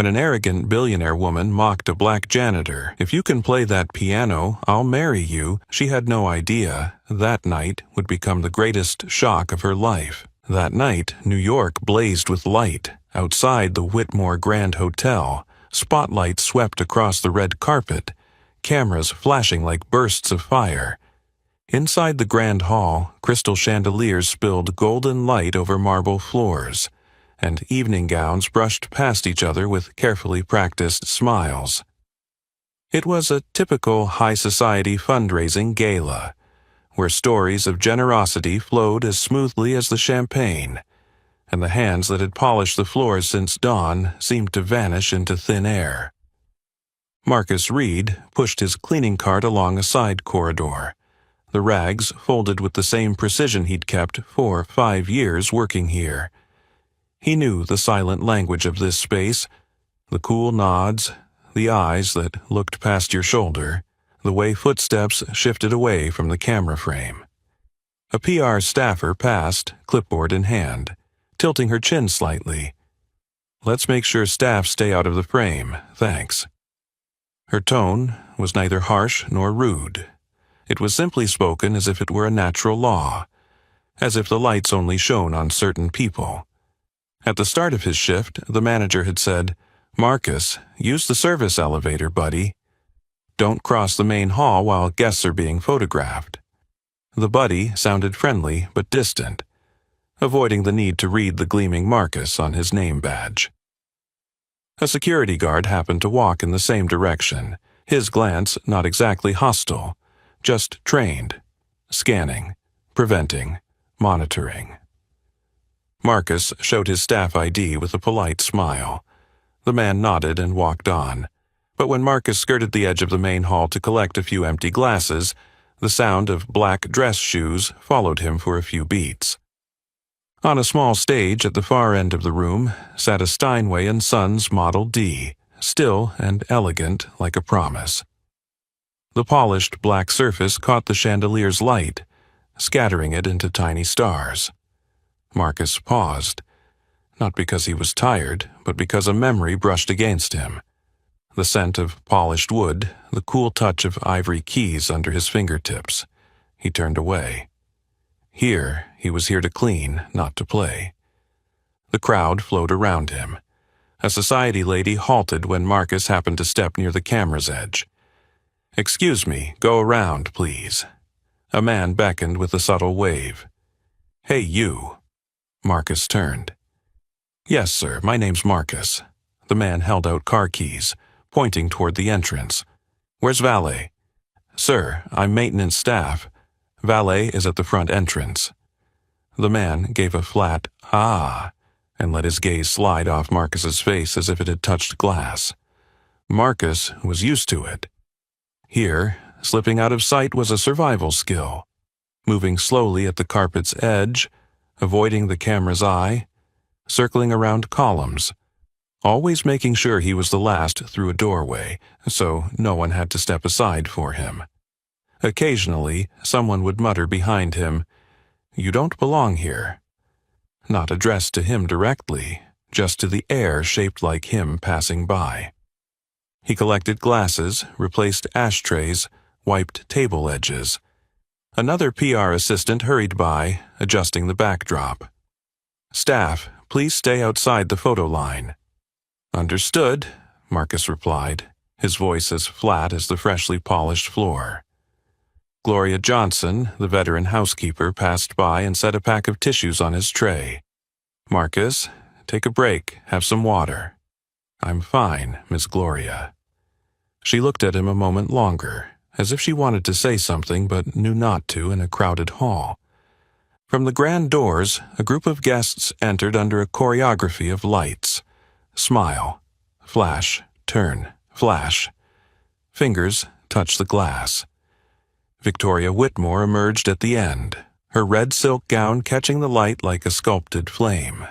When an arrogant billionaire woman mocked a black janitor, "If you can play that piano, I'll marry you," she had no idea that night would become the greatest shock of her life. That night, New York blazed with light. Outside the Whitmore Grand Hotel, spotlights swept across the red carpet, cameras flashing like bursts of fire. Inside the grand hall, crystal chandeliers spilled golden light over marble floors, and evening gowns brushed past each other with carefully practiced smiles. It was a typical high-society fundraising gala, where stories of generosity flowed as smoothly as the champagne, and the hands that had polished the floors since dawn seemed to vanish into thin air. Marcus Reed pushed his cleaning cart along a side corridor, the rags folded with the same precision he'd kept for 5 years working here. He knew the silent language of this space, the cool nods, the eyes that looked past your shoulder, the way footsteps shifted away from the camera frame. A PR staffer passed, clipboard in hand, tilting her chin slightly. "Let's make sure staff stay out of the frame, thanks." Her tone was neither harsh nor rude. It was simply spoken as if it were a natural law, as if the lights only shone on certain people. At the start of his shift, the manager had said, "Marcus, use the service elevator, buddy. Don't cross the main hall while guests are being photographed." The buddy sounded friendly but distant, avoiding the need to read the gleaming Marcus on his name badge. A security guard happened to walk in the same direction, his glance not exactly hostile, just trained, scanning, preventing, monitoring. Marcus showed his staff ID with a polite smile. The man nodded and walked on, but when Marcus skirted the edge of the main hall to collect a few empty glasses, the sound of black dress shoes followed him for a few beats. On a small stage at the far end of the room sat a Steinway & Sons Model D, still and elegant like a promise. The polished black surface caught the chandelier's light, scattering it into tiny stars. Marcus paused, not because he was tired, but because a memory brushed against him. The scent of polished wood, the cool touch of ivory keys under his fingertips. He turned away. He was here to clean, not to play. The crowd flowed around him. A society lady halted when Marcus happened to step near the camera's edge. "Excuse me, go around, please." A man beckoned with a subtle wave. "Hey, you." Marcus turned. "Yes, sir, my name's Marcus." The man held out car keys, pointing toward the entrance. "Where's valet?" "Sir, I'm maintenance staff. Valet is at the front entrance." The man gave a flat "ah" and let his gaze slide off Marcus's face as if it had touched glass. Marcus was used to it. Here, slipping out of sight was a survival skill. Moving slowly at the carpet's edge, avoiding the camera's eye, circling around columns, always making sure he was the last through a doorway, so no one had to step aside for him. Occasionally, someone would mutter behind him, "You don't belong here." Not addressed to him directly, just to the air shaped like him passing by. He collected glasses, replaced ashtrays, wiped table edges. Another PR assistant hurried by, adjusting the backdrop. "Staff, please stay outside the photo line." "Understood," Marcus replied, his voice as flat as the freshly polished floor. Gloria Johnson, the veteran housekeeper, passed by and set a pack of tissues on his tray. "Marcus, take a break, have some water." "I'm fine, Miss Gloria." She looked at him a moment longer, as if she wanted to say something but knew not to in a crowded hall. From the grand doors, a group of guests entered under a choreography of lights. Smile, flash, turn, flash. Fingers touch the glass. Victoria Whitmore emerged at the end, her red silk gown catching the light like a sculpted flame.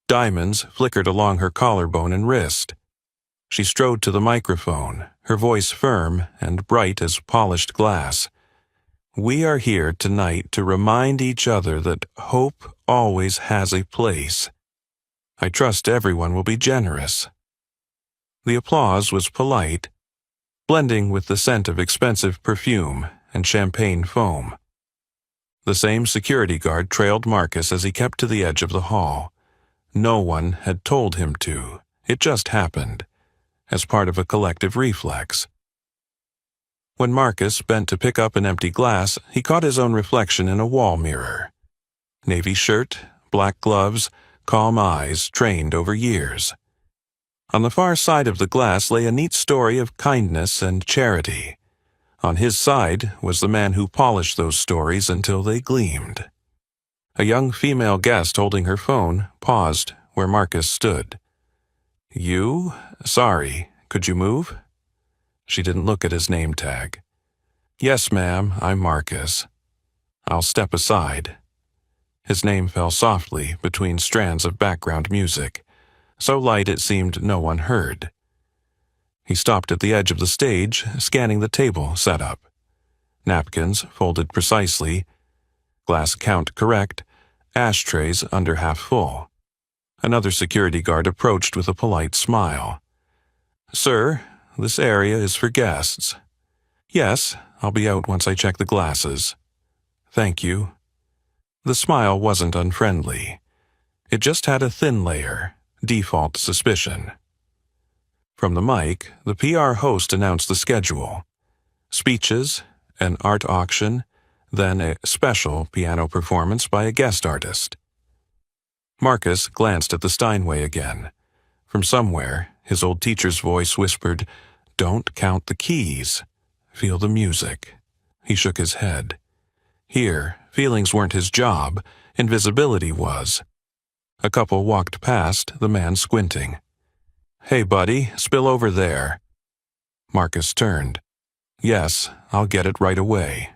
Diamonds flickered along her collarbone and wrist. She strode to the microphone, her voice firm and bright as polished glass. "We are here tonight to remind each other that hope always has a place. I trust everyone will be generous, The applause was polite, blending with the scent of expensive perfume and champagne foam. The same security guard trailed Marcus as he kept to the edge of the hall. No one had told him to. It just happened, as part of a collective reflex. When Marcus bent to pick up an empty glass, he caught his own reflection in a wall mirror. Navy shirt, black gloves, calm eyes trained over years. On the far side of the glass lay a neat story of kindness and charity. On his side was the man who polished those stories until they gleamed. A young female guest holding her phone paused where Marcus stood. "You? Sorry, could you move?" She didn't look at his name tag. "Yes, ma'am, I'm Marcus." "I'll step aside." His name fell softly between strands of background music, so light it seemed no one heard. He stopped at the edge of the stage, scanning the table setup. Napkins folded precisely, glass count correct, ashtrays under half full. Another security guard approached with a polite smile. "Sir, this area is for guests." "Yes, I'll be out once I check the glasses." "Thank you." The smile wasn't unfriendly. It just had a thin layer, default suspicion. From the mic, the PR host announced the schedule. Speeches, an art auction, then a special piano performance by a guest artist. Marcus glanced at the Steinway again. From somewhere, his old teacher's voice whispered, "Don't count the keys. Feel the music." He shook his head. Here, feelings weren't his job, invisibility was. A couple walked past, the man squinting. "Hey, buddy, spill over there." Marcus turned. "Yes, I'll get it right away."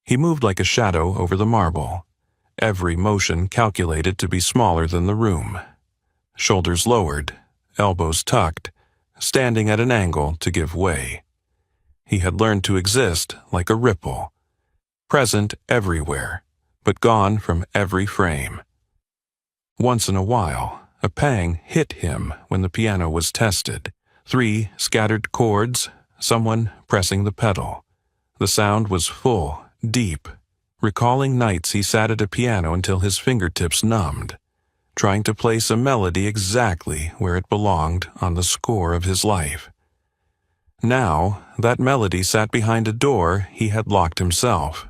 He moved like a shadow over the marble, every motion calculated to be smaller than the room. Shoulders lowered, elbows tucked, standing at an angle to give way. He had learned to exist like a ripple, present everywhere, but gone from every frame. Once in a while, a pang hit him when the piano was tested. 3 scattered chords, someone pressing the pedal. The sound was full, deep, recalling nights he sat at a piano until his fingertips numbed, trying to place a melody exactly where it belonged on the score of his life. Now, that melody sat behind a door he had locked himself.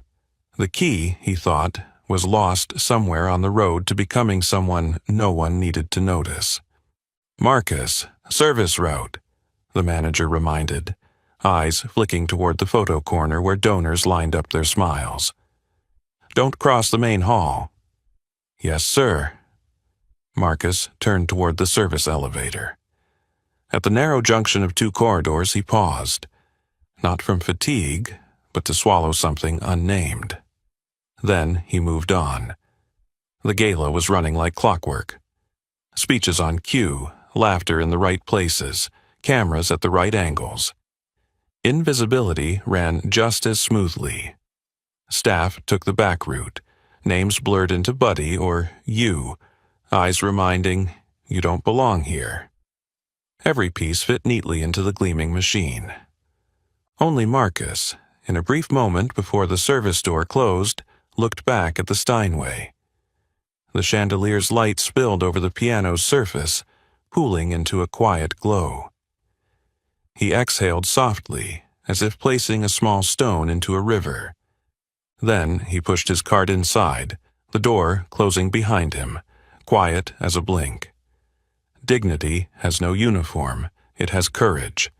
The key, he thought, was lost somewhere on the road to becoming someone no one needed to notice. "Marcus, service route," the manager reminded, eyes flicking toward the photo corner where donors lined up their smiles. "Don't cross the main hall." "Yes, sir." Marcus turned toward the service elevator. At the narrow junction of 2 corridors, he paused, not from fatigue, but to swallow something unnamed. Then he moved on. The gala was running like clockwork. Speeches on cue, laughter in the right places, cameras at the right angles. Invisibility ran just as smoothly. Staff took the back route, names blurred into buddy or you, eyes reminding, "You don't belong here." Every piece fit neatly into the gleaming machine. Only Marcus, in a brief moment before the service door closed, looked back at the Steinway. The chandelier's light spilled over the piano's surface, pooling into a quiet glow. He exhaled softly, as if placing a small stone into a river. Then he pushed his cart inside, the door closing behind him, quiet as a blink. Dignity has no uniform, it has courage.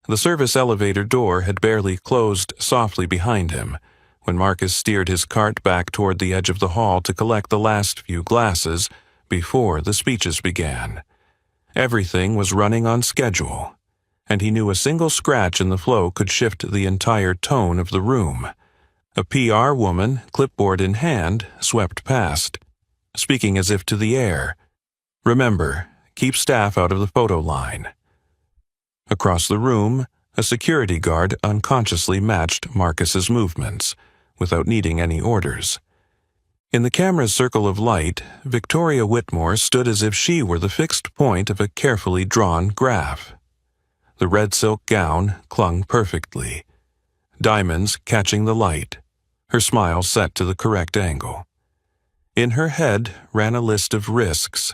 The service elevator door had barely closed softly behind him when Marcus steered his cart back toward the edge of the hall to collect the last few glasses before the speeches began. Everything was running on schedule, and he knew a single scratch in the flow could shift the entire tone of the room. A PR woman, clipboard in hand, swept past, speaking as if to the air. "Remember, keep staff out of the photo line." Across the room, a security guard unconsciously matched Marcus's movements, without needing any orders. In the camera's circle of light, Victoria Whitmore stood as if she were the fixed point of a carefully drawn graph. The red silk gown clung perfectly, diamonds catching the light, her smile set to the correct angle. In her head ran a list of risks: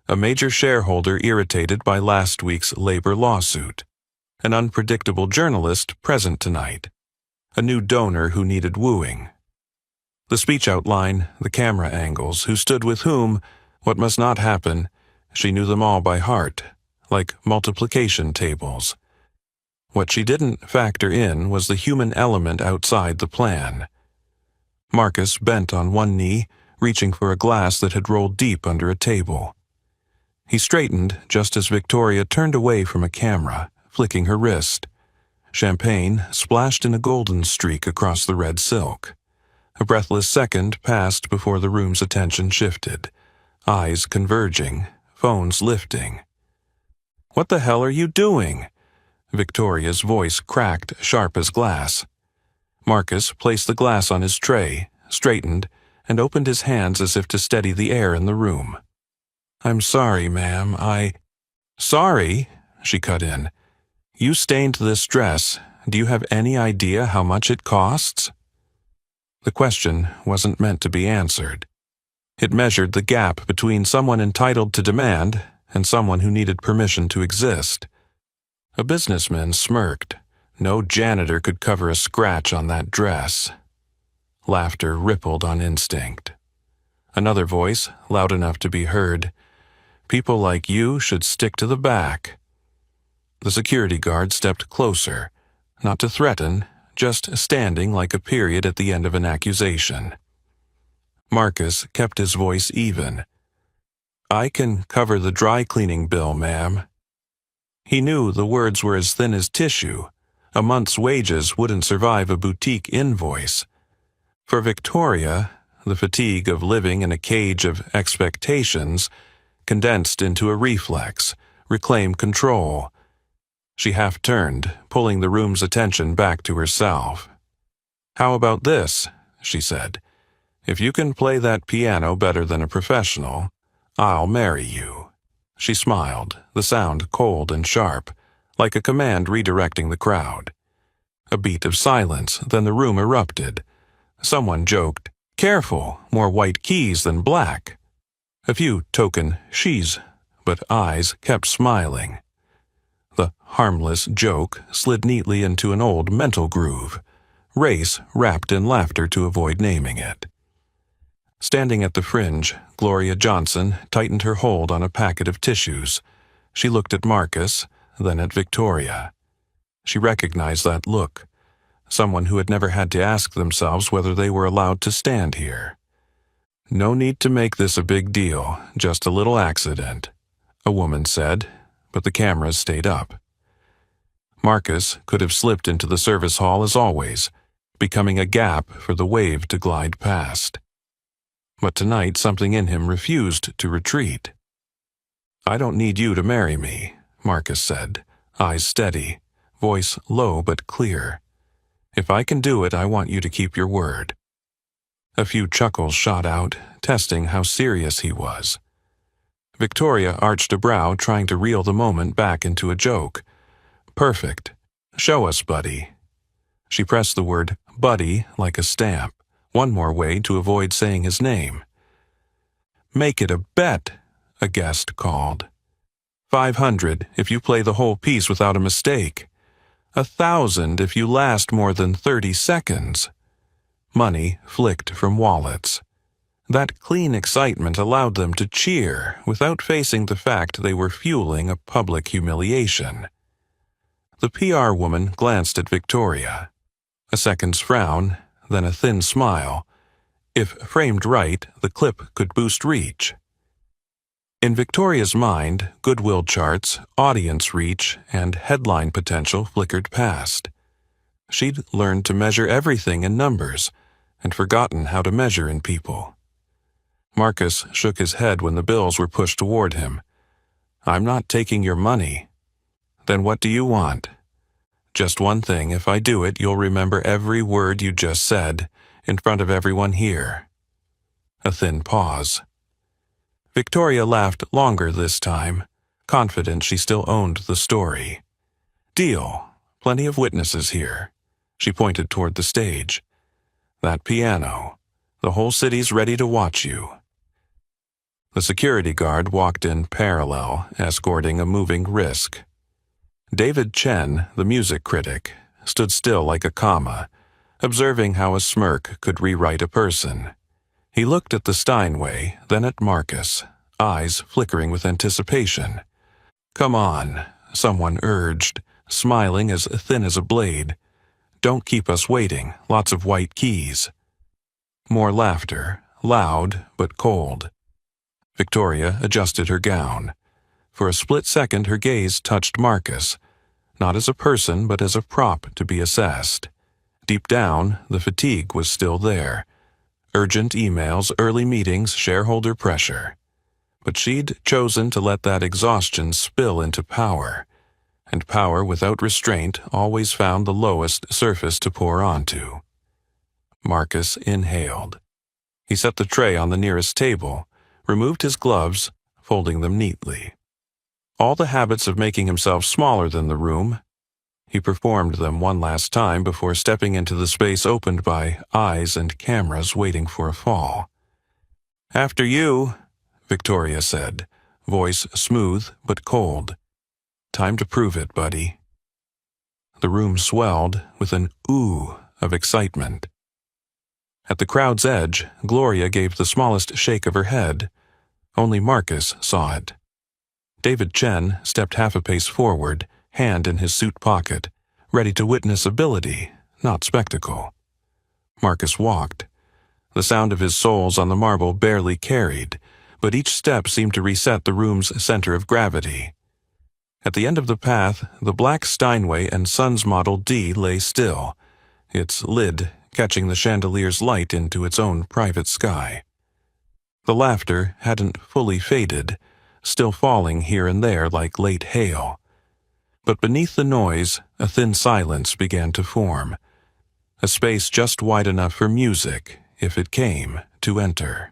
a major shareholder irritated by last week's labor lawsuit, an unpredictable journalist present tonight, a new donor who needed wooing. The speech outline, the camera angles, who stood with whom, what must not happen, she knew them all by heart, like multiplication tables. What she didn't factor in was the human element outside the plan. Marcus bent on one knee, reaching for a glass that had rolled deep under a table. He straightened just as Victoria turned away from a camera, flicking her wrist. Champagne splashed in a golden streak across the red silk. A breathless second passed before the room's attention shifted, eyes converging, phones lifting. "What the hell are you doing?" Victoria's voice cracked, sharp as glass. Marcus placed the glass on his tray, straightened, and opened his hands as if to steady the air in the room. "I'm sorry, ma'am, Sorry?" she cut in. "You stained this dress. Do you have any idea how much it costs?" The question wasn't meant to be answered. It measured the gap between someone entitled to demand and someone who needed permission to exist. A businessman smirked. No janitor could cover a scratch on that dress. Laughter rippled on instinct. Another voice, loud enough to be heard: "People like you should stick to the back." The security guard stepped closer, not to threaten, just standing like a period at the end of an accusation. Marcus kept his voice even. "I can cover the dry cleaning bill, ma'am." He knew the words were as thin as tissue. A month's wages wouldn't survive a boutique invoice. For Victoria, the fatigue of living in a cage of expectations condensed into a reflex, reclaim control. She half-turned, pulling the room's attention back to herself. "How about this?" she said. "If you can play that piano better than a professional, I'll marry you." She smiled, the sound cold and sharp, like a command redirecting the crowd. A beat of silence, then the room erupted. Someone joked, "Careful, more white keys than black." A few token she's, but eyes kept smiling. The harmless joke slid neatly into an old mental groove. Race wrapped in laughter to avoid naming it. Standing at the fringe, Gloria Johnson tightened her hold on a packet of tissues. She looked at Marcus, then at Victoria. She recognized that look. Someone who had never had to ask themselves whether they were allowed to stand here. "No need to make this a big deal, just a little accident," a woman said, but the cameras stayed up. Marcus could have slipped into the service hall as always, becoming a gap for the wave to glide past. But tonight something in him refused to retreat. "I don't need you to marry me," Marcus said, eyes steady, voice low but clear. "If I can do it, I want you to keep your word." A few chuckles shot out, testing how serious he was. Victoria arched a brow, trying to reel the moment back into a joke. "Perfect. Show us, buddy." She pressed the word buddy like a stamp, one more way to avoid saying his name. "Make it a bet," a guest called. "500 if you play the whole piece without a mistake. 1,000 if you last more than 30 seconds. Money flicked from wallets. That clean excitement allowed them to cheer without facing the fact they were fueling a public humiliation. The PR woman glanced at Victoria. A second's frown, then a thin smile. If framed right, the clip could boost reach. In Victoria's mind, goodwill charts, audience reach, and headline potential flickered past. She'd learned to measure everything in numbers, and forgotten how to measure in people. Marcus shook his head when the bills were pushed toward him. "I'm not taking your money." "Then what do you want?" "Just one thing. If I do it, you'll remember every word you just said, in front of everyone here." A thin pause. Victoria laughed longer this time, confident she still owned the story. Deal. Plenty of witnesses here. She pointed toward the stage. That piano. The whole city's ready to watch you. The security guard walked in parallel, escorting a moving Risk. David Chen, the music critic, stood still like a comma, observing how a smirk could rewrite a person. He looked at the Steinway, then at Marcus, eyes flickering with anticipation. "Come on," someone urged, smiling as thin as a blade. "Don't keep us waiting, lots of white keys." More laughter, loud but cold. Victoria adjusted her gown. For a split second her gaze touched Marcus, not as a person but as a prop to be assessed. Deep down, the fatigue was still there. Urgent emails, early meetings, shareholder pressure. But she'd chosen to let that exhaustion spill into power, and power without restraint always found the lowest surface to pour onto. Marcus inhaled. He set the tray on the nearest table, removed his gloves, folding them neatly. All the habits of making himself smaller than the room, he performed them one last time before stepping into the space opened by eyes and cameras waiting for a fall. "After you," Victoria said, voice smooth but cold. "Time to prove it, buddy." The room swelled with an ooh of excitement. At the crowd's edge, Gloria gave the smallest shake of her head. Only Marcus saw it. David Chen stepped half a pace forward, hand in his suit pocket, ready to witness ability, not spectacle. Marcus walked. The sound of his soles on the marble barely carried, but each step seemed to reset the room's center of gravity. At the end of the path, the black Steinway and Sons Model D lay still, its lid catching the chandelier's light into its own private sky. The laughter hadn't fully faded, still falling here and there like late hail. But beneath the noise, a thin silence began to form, a space just wide enough for music, if it came, to enter.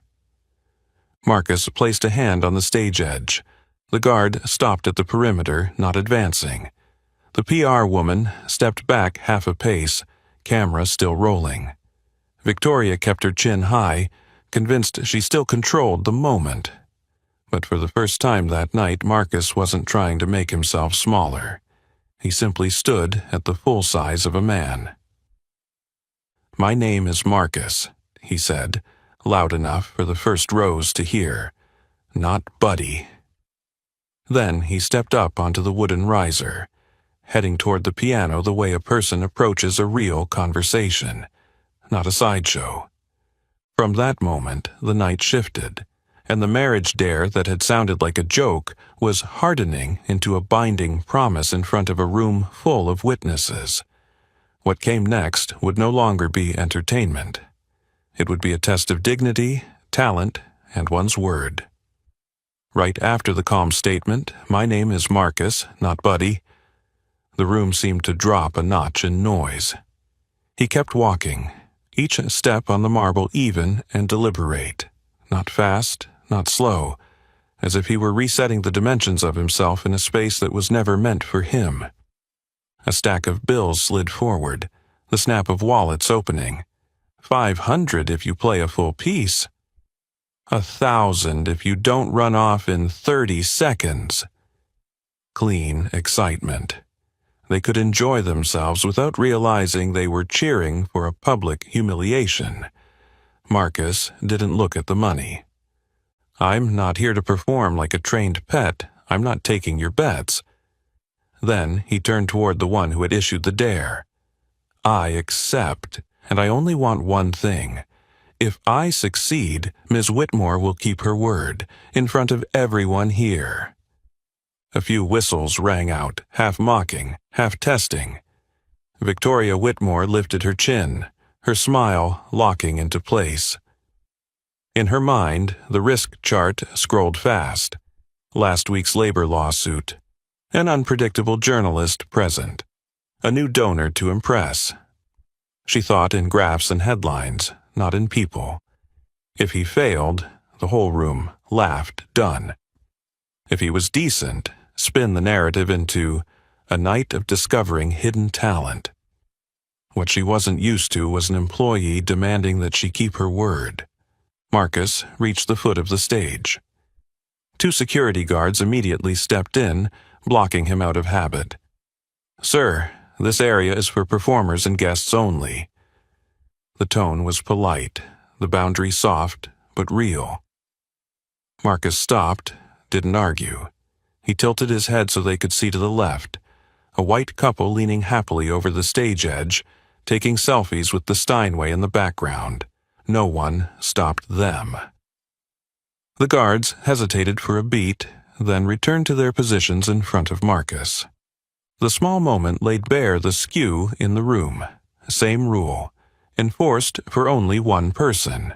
Marcus placed a hand on the stage edge. The guard stopped at the perimeter, not advancing. The PR woman stepped back half a pace, camera still rolling. Victoria kept her chin high, convinced she still controlled the moment. But for the first time that night, Marcus wasn't trying to make himself smaller. He simply stood at the full size of a man. "My name is Marcus," he said, loud enough for the first rows to hear. "Not Buddy." Then he stepped up onto the wooden riser, heading toward the piano the way a person approaches a real conversation, not a sideshow. From that moment, the night shifted, and the marriage dare that had sounded like a joke was hardening into a binding promise in front of a room full of witnesses. What came next would no longer be entertainment. It would be a test of dignity, talent, and one's word. Right after the calm statement, "My name is Marcus, not Buddy," the room seemed to drop a notch in noise. He kept walking, each step on the marble even and deliberate, not fast, not slow, as if he were resetting the dimensions of himself in a space that was never meant for him. A stack of bills slid forward, the snap of wallets opening. 500 if you play a full piece. 1,000 if you don't run off in 30 seconds. Clean excitement. They could enjoy themselves without realizing they were cheering for a public humiliation. Marcus didn't look at the money. "I'm not here to perform like a trained pet. I'm not taking your bets." Then he turned toward the one who had issued the dare. "I accept, and I only want one thing. If I succeed, Ms. Whitmore will keep her word, in front of everyone here." A few whistles rang out, half mocking, half testing. Victoria Whitmore lifted her chin, her smile locking into place. In her mind, the risk chart scrolled fast. Last week's labor lawsuit. An unpredictable journalist present. A new donor to impress. She thought in graphs and headlines, not in people. If he failed, the whole room laughed done. If he was decent, spin the narrative into a night of discovering hidden talent. What she wasn't used to was an employee demanding that she keep her word. Marcus reached the foot of the stage. 2 security guards immediately stepped in, blocking him out of habit. "Sir, this area is for performers and guests only." The tone was polite, the boundary soft, but real. Marcus stopped, didn't argue. He tilted his head so they could see to the left, a white couple leaning happily over the stage edge, taking selfies with the Steinway in the background. No one stopped them. The guards hesitated for a beat, then returned to their positions in front of Marcus. The small moment laid bare the skew in the room. Same rule, enforced for only one person.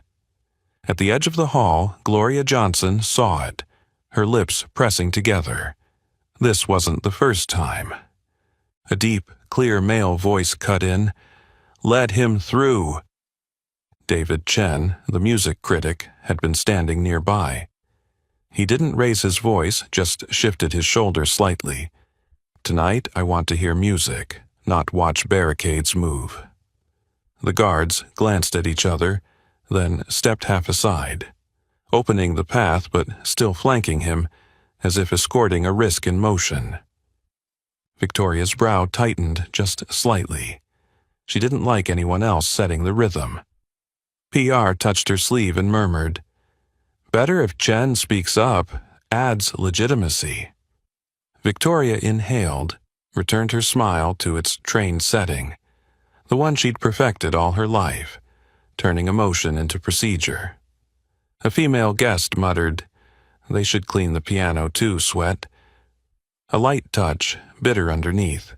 At the edge of the hall, Gloria Johnson saw it, her lips pressing together. This wasn't the first time. A deep, clear male voice cut in, "Let him through." David Chen, the music critic, had been standing nearby. He didn't raise his voice, just shifted his shoulder slightly. "Tonight I want to hear music, not watch barricades move." The guards glanced at each other, then stepped half aside, opening the path but still flanking him, as if escorting a risk in motion. Victoria's brow tightened just slightly. She didn't like anyone else setting the rhythm. PR touched her sleeve and murmured, "Better if Chen speaks up, adds legitimacy." Victoria inhaled, returned her smile to its trained setting, the one she'd perfected all her life, turning emotion into procedure. A female guest muttered, "They should clean the piano too, Sweat." A light touch, bitter underneath.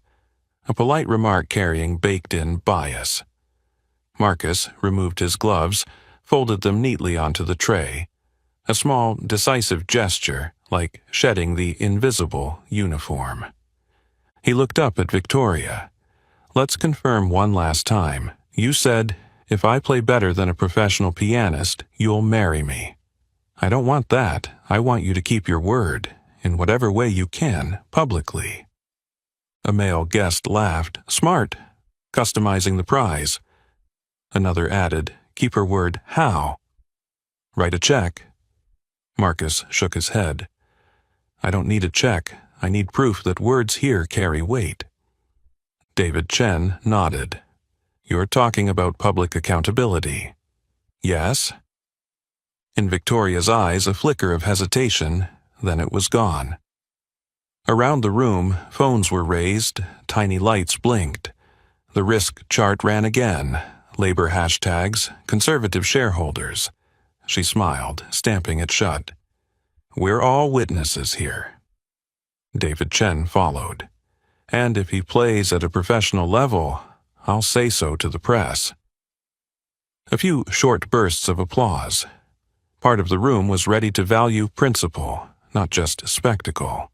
A polite remark carrying baked-in bias. Marcus removed his gloves, folded them neatly onto the tray. A small, decisive gesture, like shedding the invisible uniform. He looked up at Victoria. "Let's confirm one last time. You said, if I play better than a professional pianist, you'll marry me. I don't want that. I want you to keep your word, in whatever way you can, publicly." A male guest laughed. "Smart. Customizing the prize." Another added, "Keep her word how?" "Write a check." Marcus shook his head. "I don't need a check. I need proof that words here carry weight." David Chen nodded. "You're talking about public accountability." "Yes?" In Victoria's eyes, a flicker of hesitation, then it was gone. Around the room, phones were raised, tiny lights blinked. The risk chart ran again. Labor hashtags, conservative shareholders. She smiled, stamping it shut. "We're all witnesses here." David Chen followed. "And if he plays at a professional level, I'll say so to the press." A few short bursts of applause. Part of the room was ready to value principle, not just spectacle.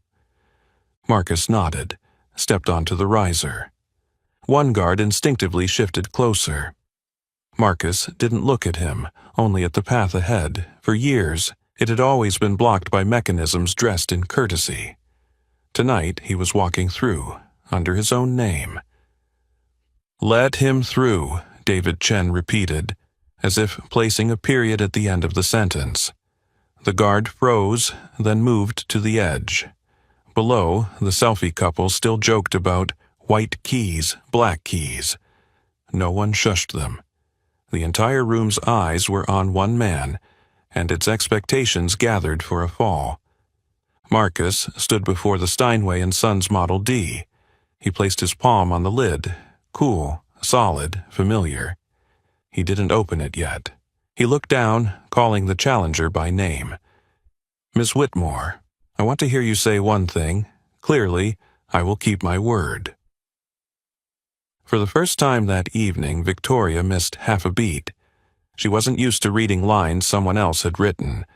Marcus nodded, stepped onto the riser. One guard instinctively shifted closer. Marcus didn't look at him, only at the path ahead. For years, it had always been blocked by mechanisms dressed in courtesy. Tonight, he was walking through, under his own name. "Let him through," David Chen repeated, as if placing a period at the end of the sentence. The guard froze, then moved to the edge. Below, the selfie couple still joked about white keys, black keys. No one shushed them. The entire room's eyes were on one man, and its expectations gathered for a fall. Marcus stood before the Steinway & Sons Model D. He placed his palm on the lid, cool, solid, familiar. He didn't open it yet. He looked down, calling the challenger by name. "Miss Whitmore, I want to hear you say one thing. Clearly, I will keep my word." For the first time that evening, Victoria missed half a beat. She wasn't used to reading lines someone else had written,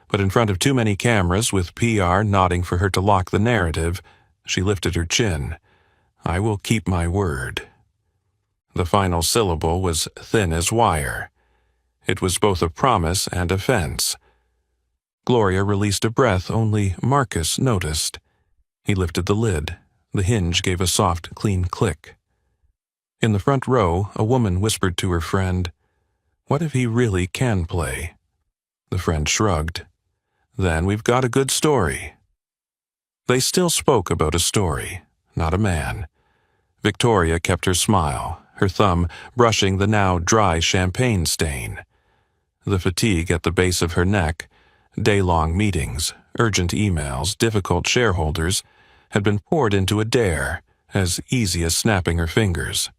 but in front of too many cameras with PR nodding for her to lock the narrative, she lifted her chin. "I will keep my word." The final syllable was thin as wire. It was both a promise and a fence. Gloria released a breath only Marcus noticed. He lifted the lid. The hinge gave a soft, clean click. In the front row, a woman whispered to her friend, "What if he really can play?" The friend shrugged. "Then we've got a good story." They still spoke about a story, not a man. Victoria kept her smile, her thumb brushing the now dry champagne stain. The fatigue at the base of her neck, day-long meetings, urgent emails, difficult shareholders, had been poured into a dare, as easy as snapping her fingers.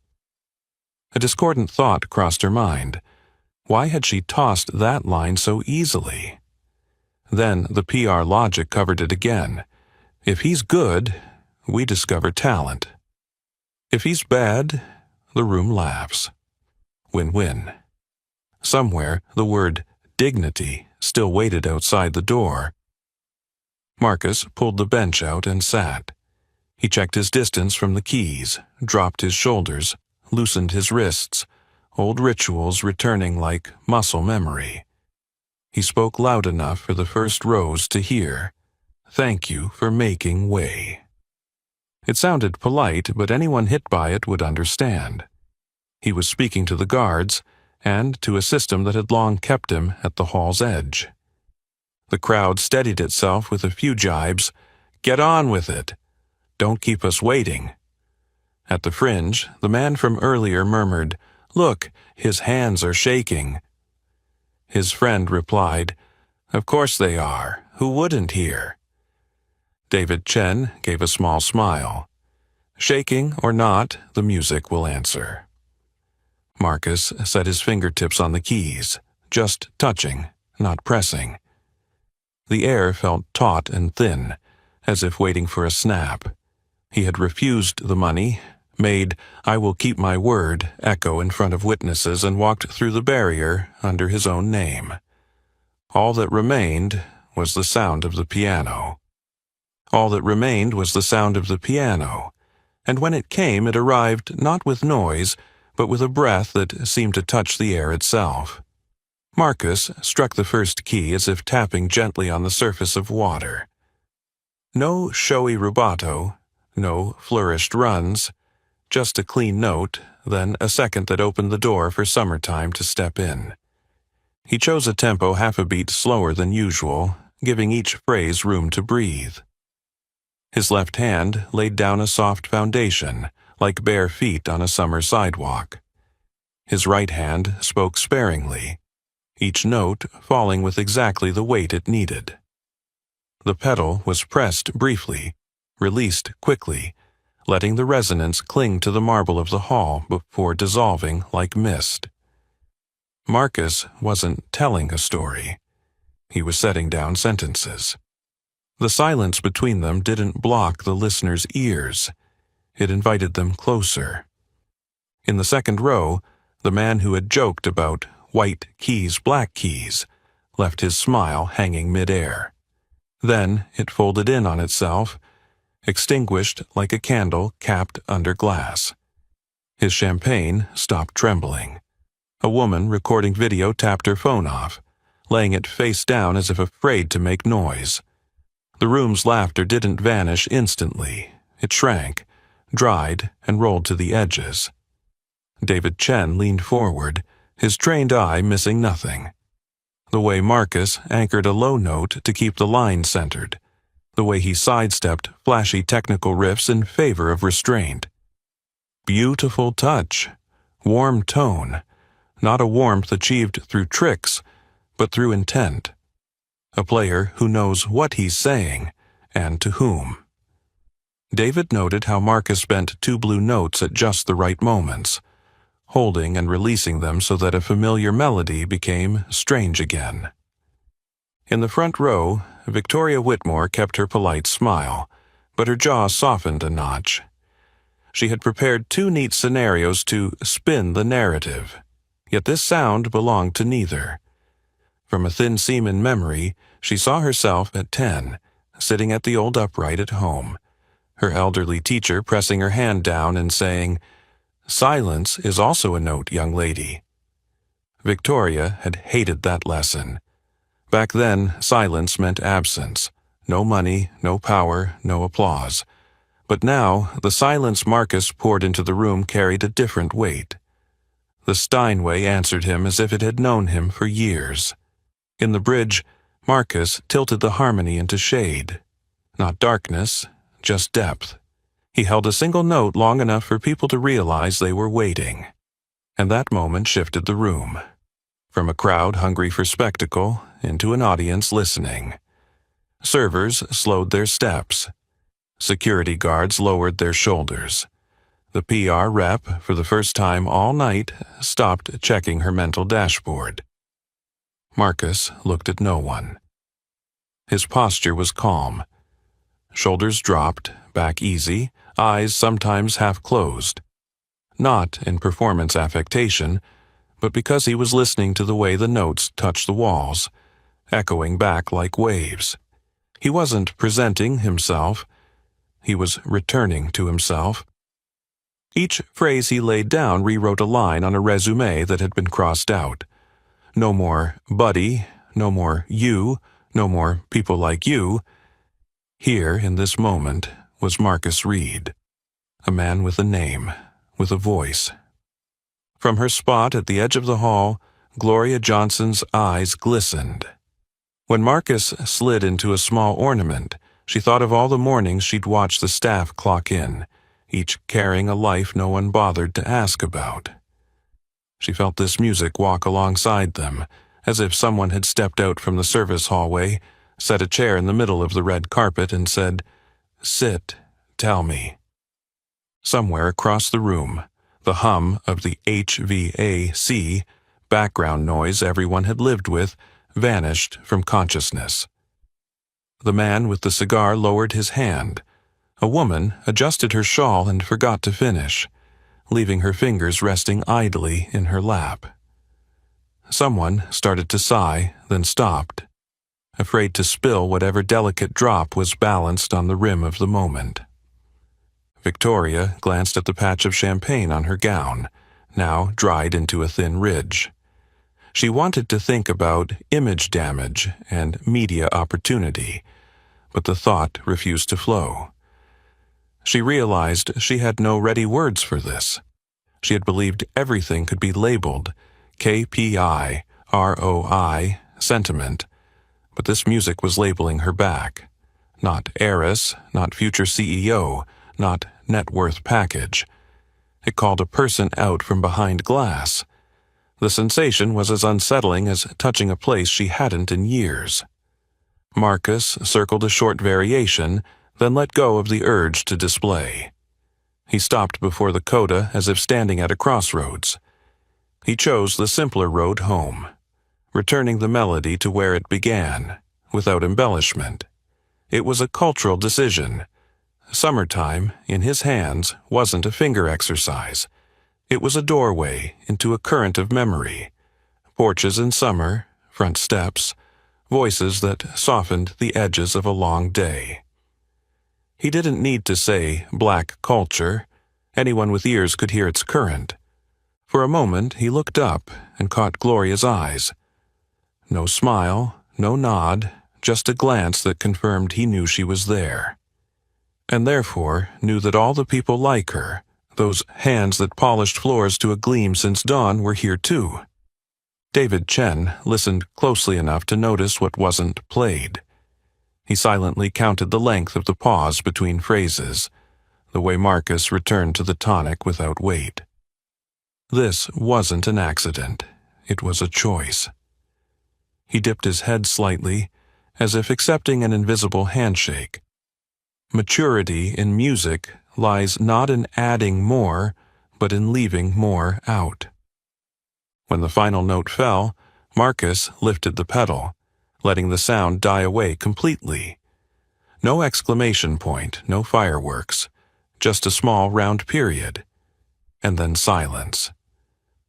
A discordant thought crossed her mind. Why had she tossed that line so easily? Then the PR logic covered it again. If he's good, we discover talent. If he's bad, the room laughs. Win-win. Somewhere, the word dignity still waited outside the door. Marcus pulled the bench out and sat. He checked his distance from the keys, dropped his shoulders, loosened his wrists, old rituals returning like muscle memory. He spoke loud enough for the first rows to hear. "Thank you for making way." It sounded polite, but anyone hit by it would understand. He was speaking to the guards, and to a system that had long kept him at the hall's edge. The crowd steadied itself with a few jibes. "Get on with it. Don't keep us waiting." At the fringe, the man from earlier murmured, "Look, his hands are shaking." His friend replied, "Of course they are. Who wouldn't hear?" David Chen gave a small smile. "Shaking or not, the music will answer." Marcus set his fingertips on the keys, just touching, not pressing. The air felt taut and thin, as if waiting for a snap. He had refused the money, made "I will keep my word" echo in front of witnesses, and walked through the barrier under his own name. All that remained was the sound of the piano. All that remained was the sound of the piano, and when it came, it arrived not with noise, but with a breath that seemed to touch the air itself. Marcus struck the first key as if tapping gently on the surface of water. No showy rubato, no flourished runs, just a clean note, then a second that opened the door for summertime to step in. He chose a tempo half a beat slower than usual, giving each phrase room to breathe. His left hand laid down a soft foundation, like bare feet on a summer sidewalk. His right hand spoke sparingly, each note falling with exactly the weight it needed. The pedal was pressed briefly, released quickly, letting the resonance cling to the marble of the hall before dissolving like mist. Marcus wasn't telling a story. He was setting down sentences. The silence between them didn't block the listener's ears. It invited them closer. In the second row, the man who had joked about white keys, black keys, left his smile hanging midair. Then it folded in on itself, extinguished like a candle capped under glass. His champagne stopped trembling. A woman recording video tapped her phone off, laying it face down as if afraid to make noise. The room's laughter didn't vanish instantly. It shrank, dried, and rolled to the edges. David Chen leaned forward, his trained eye missing nothing. The way Marcus anchored a low note to keep the line centered. The way he sidestepped flashy technical riffs in favor of restraint. Beautiful touch, warm tone, not a warmth achieved through tricks, but through intent. A player who knows what he's saying, and to whom. David noted how Marcus bent two blue notes at just the right moments, holding and releasing them so that a familiar melody became strange again. In the front row, Victoria Whitmore kept her polite smile, but her jaw softened a notch. She had prepared two neat scenarios to spin the narrative, yet this sound belonged to neither. From a thin seam in memory, she saw herself at 10, sitting at the old upright at home, her elderly teacher pressing her hand down and saying, "Silence is also a note, young lady." Victoria had hated that lesson. Back then, silence meant absence. No money, no power, no applause. But now, the silence Marcus poured into the room carried a different weight. The Steinway answered him as if it had known him for years. In the bridge, Marcus tilted the harmony into shade. Not darkness, just depth. He held a single note long enough for people to realize they were waiting. And that moment shifted the room. From a crowd hungry for spectacle into an audience listening. Servers slowed their steps. Security guards lowered their shoulders. The PR rep, for the first time all night, stopped checking her mental dashboard. Marcus looked at no one. His posture was calm. Shoulders dropped, back easy, eyes sometimes half closed. Not in performance affectation, but because he was listening to the way the notes touched the walls, echoing back like waves. He wasn't presenting himself. He was returning to himself. Each phrase he laid down rewrote a line on a resume that had been crossed out. No more buddy, no more you, no more people like you. Here, in this moment, was Marcus Reed, a man with a name, with a voice. From her spot at the edge of the hall, Gloria Johnson's eyes glistened. When Marcus slid into a small ornament, she thought of all the mornings she'd watched the staff clock in, each carrying a life no one bothered to ask about. She felt this music walk alongside them, as if someone had stepped out from the service hallway, set a chair in the middle of the red carpet, and said, "Sit, tell me." Somewhere across the room, the hum of the HVAC, background noise everyone had lived with, vanished from consciousness. The man with the cigar lowered his hand. A woman adjusted her shawl and forgot to finish, leaving her fingers resting idly in her lap. Someone started to sigh, then stopped, afraid to spill whatever delicate drop was balanced on the rim of the moment. Victoria glanced at the patch of champagne on her gown, now dried into a thin ridge. She wanted to think about image damage and media opportunity, but the thought refused to flow. She realized she had no ready words for this. She had believed everything could be labeled KPI, ROI, sentiment, but this music was labeling her back. Not heiress, not future CEO, not net worth package. It called a person out from behind glass. The sensation was as unsettling as touching a place she hadn't in years. Marcus circled a short variation, then let go of the urge to display. He stopped before the coda as if standing at a crossroads. He chose the simpler road home, returning the melody to where it began, without embellishment. It was a cultural decision. Summertime, in his hands, wasn't a finger exercise. It was a doorway into a current of memory. Porches in summer, front steps, voices that softened the edges of a long day. He didn't need to say black culture. Anyone with ears could hear its current. For a moment he looked up and caught Gloria's eyes. No smile, no nod, just a glance that confirmed he knew she was there. And therefore knew that all the people like her, those hands that polished floors to a gleam since dawn, were here too. David Chen listened closely enough to notice what wasn't played. He silently counted the length of the pause between phrases, the way Marcus returned to the tonic without weight. This wasn't an accident. It was a choice. He dipped his head slightly, as if accepting an invisible handshake. Maturity in music lies not in adding more, but in leaving more out. When the final note fell, Marcus lifted the pedal, letting the sound die away completely. No exclamation point, no fireworks, just a small round period. And then silence.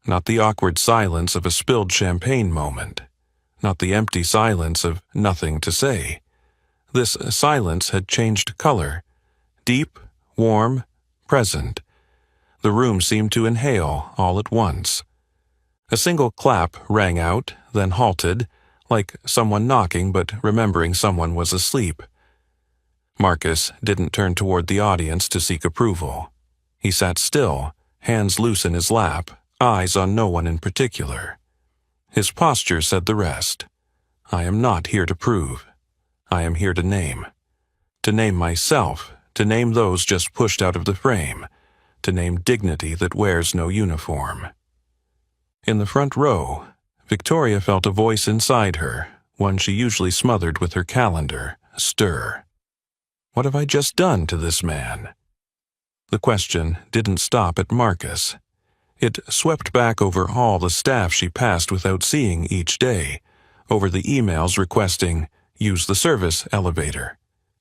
Not the awkward silence of a spilled champagne moment. Not the empty silence of nothing to say. This silence had changed color. Deep, warm, present. The room seemed to inhale all at once. A single clap rang out, then halted, like someone knocking but remembering someone was asleep. Marcus didn't turn toward the audience to seek approval. He sat still, hands loose in his lap, eyes on no one in particular. His posture said the rest. I am not here to prove. I am here to name. To name myself, to name those just pushed out of the frame, to name dignity that wears no uniform. In the front row, Victoria felt a voice inside her, one she usually smothered with her calendar, stir. What have I just done to this man? The question didn't stop at Marcus. It swept back over all the staff she passed without seeing each day, over the emails requesting, use the service elevator,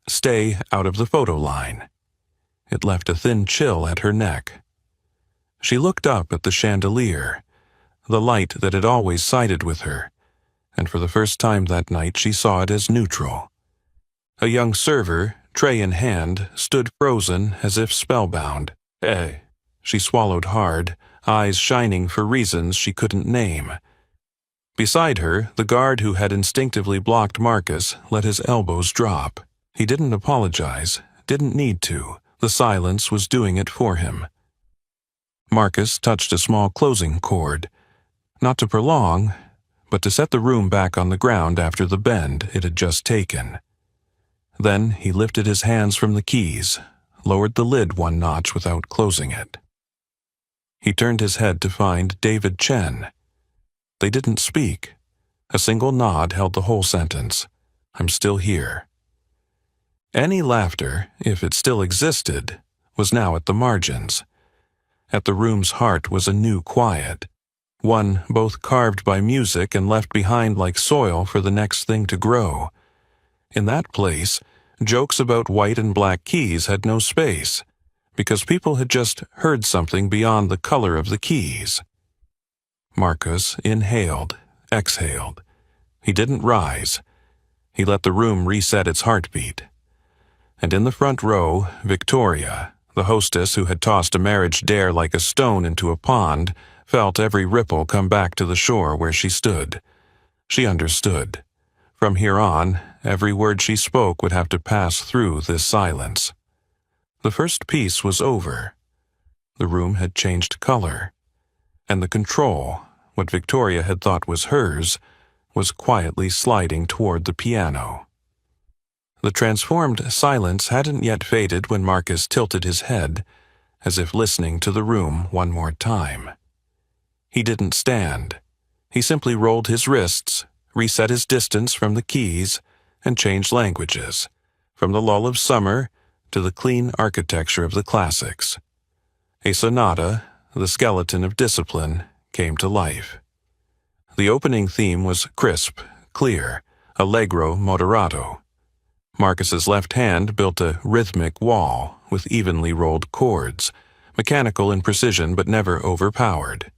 stay out of the photo line. It left a thin chill at her neck. She looked up at the chandelier, the light that had always sided with her, and for the first time that night she saw it as neutral. A young server, tray in hand, stood frozen as if spellbound. She swallowed hard, eyes shining for reasons she couldn't name. Beside her, the guard who had instinctively blocked Marcus let his elbows drop. He didn't apologize, didn't need to. The silence was doing it for him. Marcus touched a small closing cord, not to prolong, but to set the room back on the ground after the bend it had just taken. Then he lifted his hands from the keys, lowered the lid one notch without closing it. He turned his head to find David Chen. They didn't speak. A single nod held the whole sentence. I'm still here. Any laughter, if it still existed, was now at the margins. At the room's heart was a new quiet, one both carved by music and left behind like soil for the next thing to grow. In that place, jokes about white and black keys had no space, because people had just heard something beyond the color of the keys. Marcus inhaled, exhaled. He didn't rise. He let the room reset its heartbeat. And in the front row, Victoria, the hostess who had tossed a marriage dare like a stone into a pond, felt every ripple come back to the shore where she stood. She understood. From here on, every word she spoke would have to pass through this silence. The first piece was over. The room had changed color, and the control, what Victoria had thought was hers, was quietly sliding toward the piano. The transformed silence hadn't yet faded when Marcus tilted his head, as if listening to the room one more time. He didn't stand. He simply rolled his wrists, reset his distance from the keys, and changed languages, from the lull of summer to the clean architecture of the classics. A sonata, the skeleton of discipline, came to life. The opening theme was crisp, clear, allegro moderato. Marcus's left hand built a rhythmic wall with evenly rolled chords, mechanical in precision but never overpowered.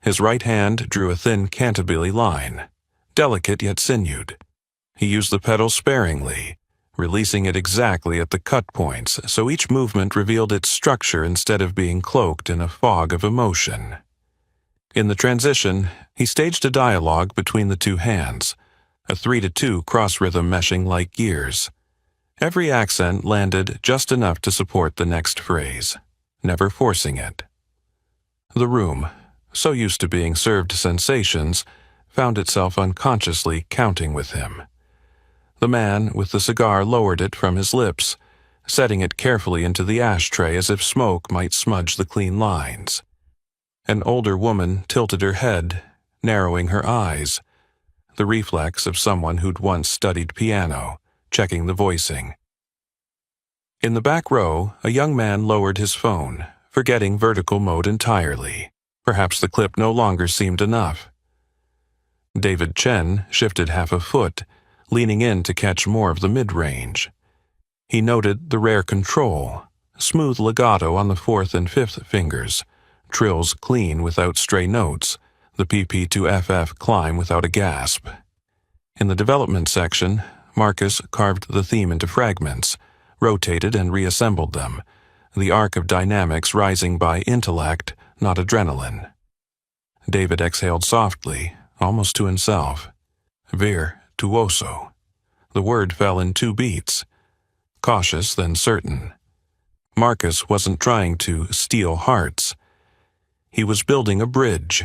His right hand drew a thin cantabile line, delicate yet sinewed. He used the pedal sparingly, releasing it exactly at the cut points so each movement revealed its structure instead of being cloaked in a fog of emotion. In the transition, he staged a dialogue between the two hands, a 3-2 cross-rhythm meshing like gears. Every accent landed just enough to support the next phrase, never forcing it. The room, so used to being served sensations, found itself unconsciously counting with him. The man with the cigar lowered it from his lips, setting it carefully into the ashtray as if smoke might smudge the clean lines. An older woman tilted her head, narrowing her eyes, the reflex of someone who'd once studied piano, checking the voicing. In the back row, a young man lowered his phone, forgetting vertical mode entirely. Perhaps the clip no longer seemed enough. David Chen shifted half a foot, leaning in to catch more of the mid-range. He noted the rare control, smooth legato on the 4th and 5th fingers, trills clean without stray notes, the PP2FF climb without a gasp. In the development section, Marcus carved the theme into fragments, rotated and reassembled them, the arc of dynamics rising by intellect, not adrenaline. David exhaled softly, almost to himself. Virtuoso. The word fell in 2 beats. Cautious, then certain. Marcus wasn't trying to steal hearts. He was building a bridge.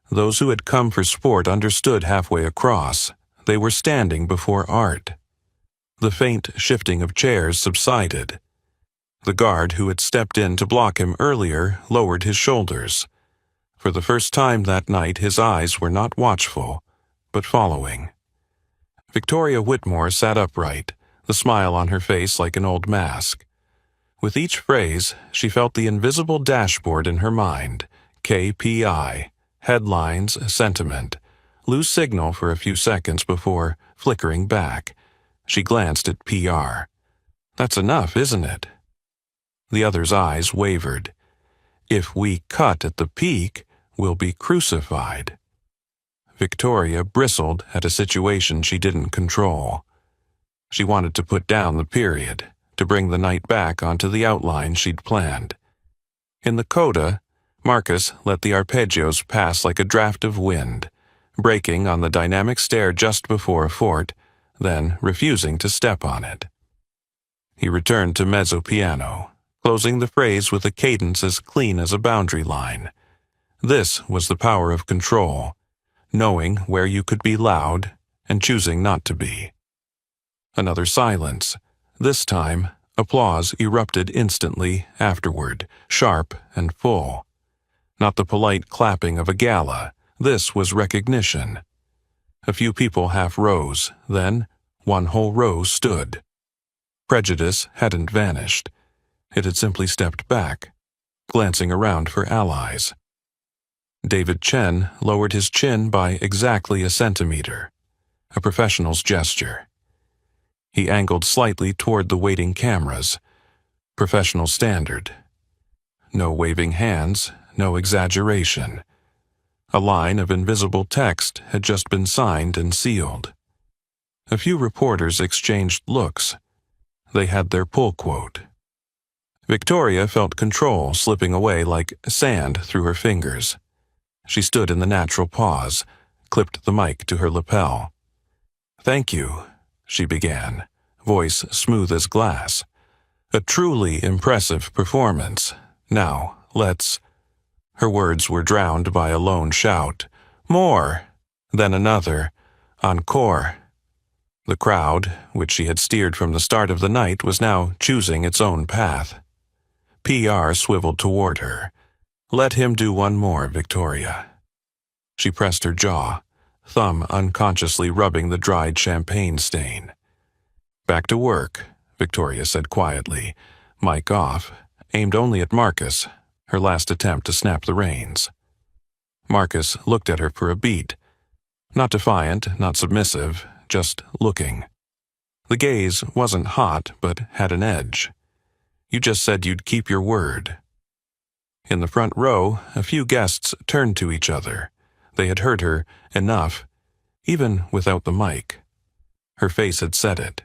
Those who had come for sport understood halfway across. They were standing before art. The faint shifting of chairs subsided. The guard who had stepped in to block him earlier lowered his shoulders. For the first time that night, his eyes were not watchful, but following. Victoria Whitmore sat upright, the smile on her face like an old mask. With each phrase, she felt the invisible dashboard in her mind. KPI, headlines, sentiment. Lose signal for a few seconds before flickering back. She glanced at PR. That's enough, isn't it? The other's eyes wavered. If we cut at the peak, we'll be crucified. Victoria bristled at a situation she didn't control. She wanted to put down the period, to bring the night back onto the outline she'd planned. In the coda, Marcus let the arpeggios pass like a draft of wind, breaking on the dynamic stair just before a fort, then refusing to step on it. He returned to mezzo piano, closing the phrase with a cadence as clean as a boundary line. This was the power of control, knowing where you could be loud and choosing not to be. Another silence. This time, applause erupted instantly afterward, sharp and full. Not the polite clapping of a gala. This was recognition. A few people half rose, then one whole row stood. Prejudice hadn't vanished. It had simply stepped back, glancing around for allies. David Chen lowered his chin by exactly a centimeter, a professional's gesture. He angled slightly toward the waiting cameras. Professional standard. No waving hands, no exaggeration. A line of invisible text had just been signed and sealed. A few reporters exchanged looks. They had their pull quote. Victoria felt control slipping away like sand through her fingers. She stood in the natural pause, clipped the mic to her lapel. "Thank you," she began, voice smooth as glass. "A truly impressive performance. Now, let's—" Her words were drowned by a lone shout. "More!" Then another. "Encore!" The crowd, which she had steered from the start of the night, was now choosing its own path. PR swiveled toward her. "Let him do one more, Victoria." She pressed her jaw, thumb unconsciously rubbing the dried champagne stain. "Back to work," Victoria said quietly, mic off, aimed only at Marcus, her last attempt to snap the reins. Marcus looked at her for a beat. Not defiant, not submissive, just looking. The gaze wasn't hot, but had an edge. "You just said you'd keep your word." In the front row, a few guests turned to each other. They had heard her enough, even without the mic. Her face had said it.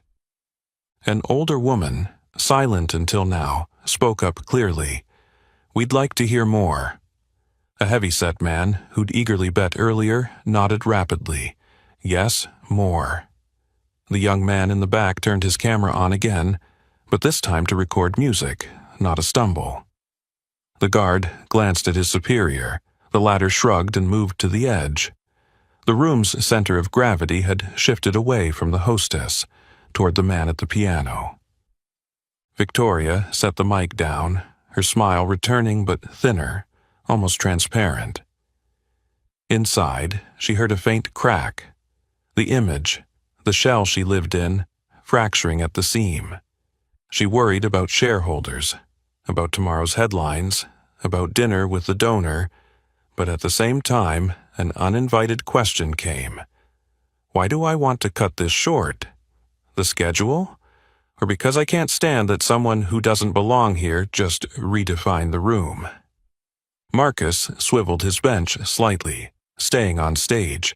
An older woman, silent until now, spoke up clearly. "We'd like to hear more." A heavy-set man, who'd eagerly bet earlier, nodded rapidly. "Yes, more." The young man in the back turned his camera on again, but this time to record music, not a stumble. The guard glanced at his superior. The latter shrugged and moved to the edge. The room's center of gravity had shifted away from the hostess, toward the man at the piano. Victoria set the mic down, her smile returning but thinner, almost transparent. Inside, she heard a faint crack. The image, the shell she lived in, fracturing at the seam. She worried about shareholders, about tomorrow's headlines, about dinner with the donor, but at the same time, an uninvited question came. Why do I want to cut this short? The schedule? Or because I can't stand that someone who doesn't belong here just redefined the room? Marcus swiveled his bench slightly, staying on stage.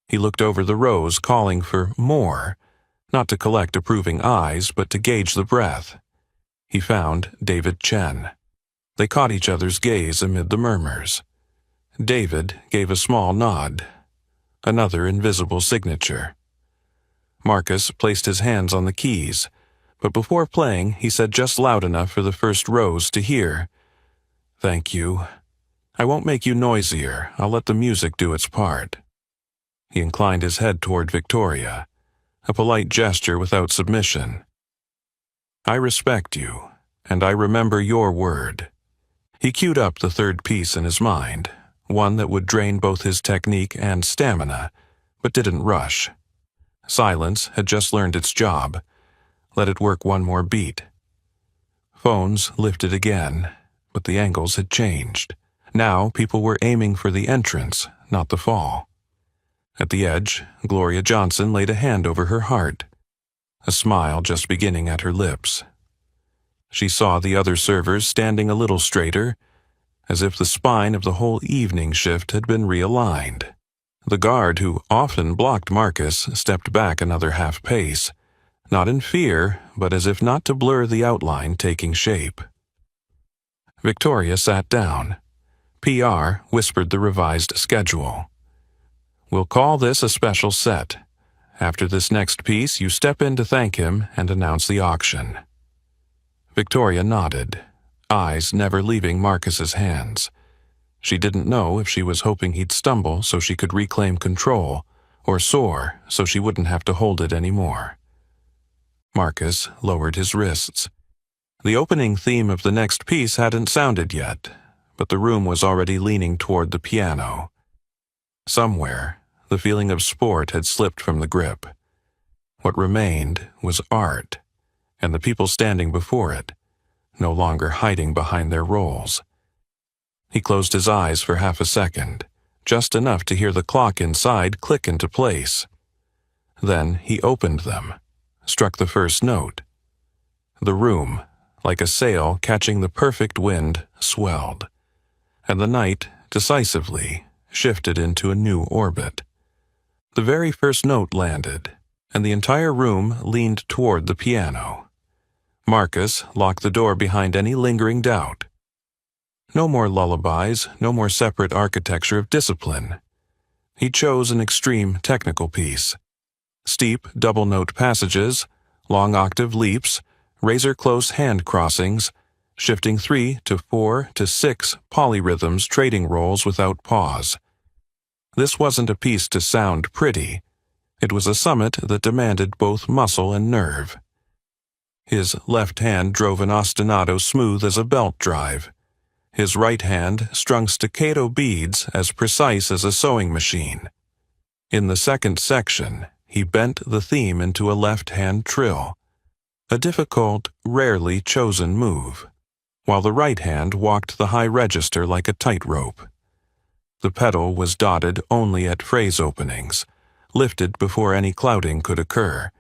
He looked over the rows calling for more, not to collect approving eyes, but to gauge the breath. He found David Chen. They caught each other's gaze amid the murmurs. David gave a small nod. Another invisible signature. Marcus placed his hands on the keys, but before playing, he said just loud enough for the first rows to hear, "Thank you. I won't make you noisier. I'll let the music do its part." He inclined his head toward Victoria, a polite gesture without submission. "I respect you, and I remember your word." He queued up the third piece in his mind, one that would drain both his technique and stamina, but didn't rush. Silence had just learned its job. Let it work one more beat. Phones lifted again, but the angles had changed. Now people were aiming for the entrance, not the fall. At the edge, Gloria Johnson laid a hand over her heart, a smile just beginning at her lips. She saw the other servers standing a little straighter, as if the spine of the whole evening shift had been realigned. The guard who often blocked Marcus stepped back another half pace, not in fear, but as if not to blur the outline taking shape. Victoria sat down. PR whispered the revised schedule. "We'll call this a special set. After this next piece, you step in to thank him and announce the auction." Victoria nodded, eyes never leaving Marcus's hands. She didn't know if she was hoping he'd stumble so she could reclaim control, or soar so she wouldn't have to hold it anymore. Marcus lowered his wrists. The opening theme of the next piece hadn't sounded yet, but the room was already leaning toward the piano. Somewhere, the feeling of sport had slipped from the grip. What remained was art, and the people standing before it, no longer hiding behind their roles. He closed his eyes for half a second, just enough to hear the clock inside click into place. Then he opened them, struck the first note. The room, like a sail catching the perfect wind, swelled, and the night, decisively, shifted into a new orbit. The very first note landed, and the entire room leaned toward the piano. Marcus locked the door behind any lingering doubt. No more lullabies, no more separate architecture of discipline. He chose an extreme technical piece. Steep double-note passages, long octave leaps, razor-close hand crossings, shifting 3 to 4 to 6 polyrhythms trading roles without pause. This wasn't a piece to sound pretty. It was a summit that demanded both muscle and nerve. His left hand drove an ostinato smooth as a belt drive. His right hand strung staccato beads as precise as a sewing machine. In the second section, he bent the theme into a left-hand trill, a difficult, rarely chosen move, while the right hand walked the high register like a tightrope. The pedal was dotted only at phrase openings, lifted before any clouding could occur.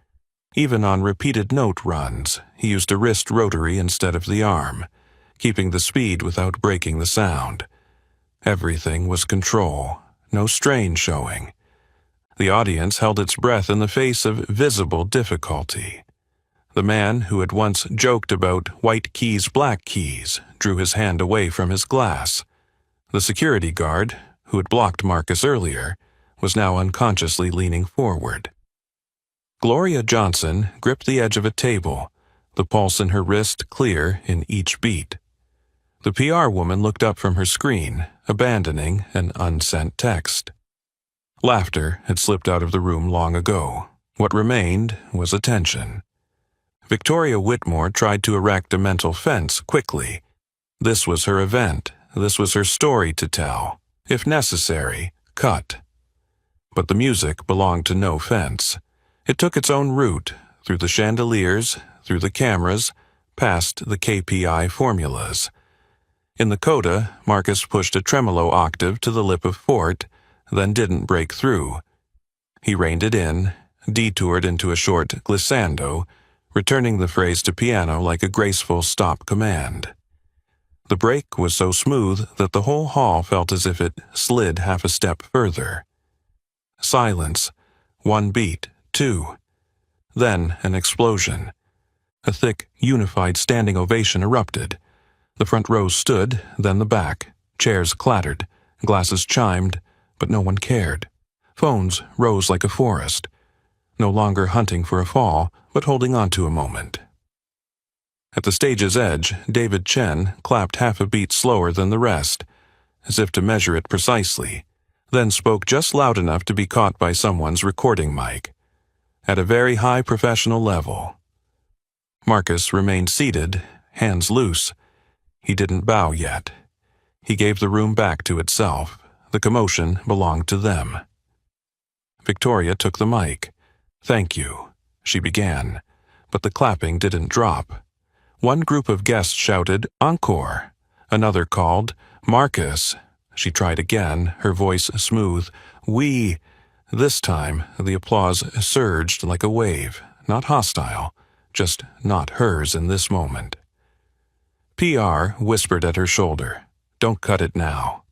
Even on repeated note runs, he used a wrist rotary instead of the arm, keeping the speed without breaking the sound. Everything was control, no strain showing. The audience held its breath in the face of visible difficulty. The man who had once joked about white keys, black keys, drew his hand away from his glass. The security guard, who had blocked Marcus earlier, was now unconsciously leaning forward. Gloria Johnson gripped the edge of a table, the pulse in her wrist clear in each beat. The PR woman looked up from her screen, abandoning an unsent text. Laughter had slipped out of the room long ago. What remained was attention. Victoria Whitmore tried to erect a mental fence quickly. This was her event. This was her story to tell. If necessary, cut. But the music belonged to no fence. It took its own route, through the chandeliers, through the cameras, past the KPI formulas. In the coda, Marcus pushed a tremolo octave to the lip of Fort, then didn't break through. He reined it in, detoured into a short glissando, returning the phrase to piano like a graceful stop command. The break was so smooth that the whole hall felt as if it slid half a step further. Silence. One beat, two. Then an explosion. A thick, unified standing ovation erupted. The front rows stood, then the back. Chairs clattered. Glasses chimed, but no one cared. Phones rose like a forest, no longer hunting for a fall, but holding on to a moment. At the stage's edge, David Chen clapped half a beat slower than the rest, as if to measure it precisely, then spoke just loud enough to be caught by someone's recording mic, at a very high professional level. Marcus remained seated, hands loose. He didn't bow yet. He gave the room back to itself. The commotion belonged to them. Victoria took the mic. "Thank you," she began, but the clapping didn't drop. One group of guests shouted, "Encore!" Another called, "Marcus!" She tried again, her voice smooth, "We!" This time, the applause surged like a wave, not hostile, just not hers in this moment. PR whispered at her shoulder, "Don't cut it now."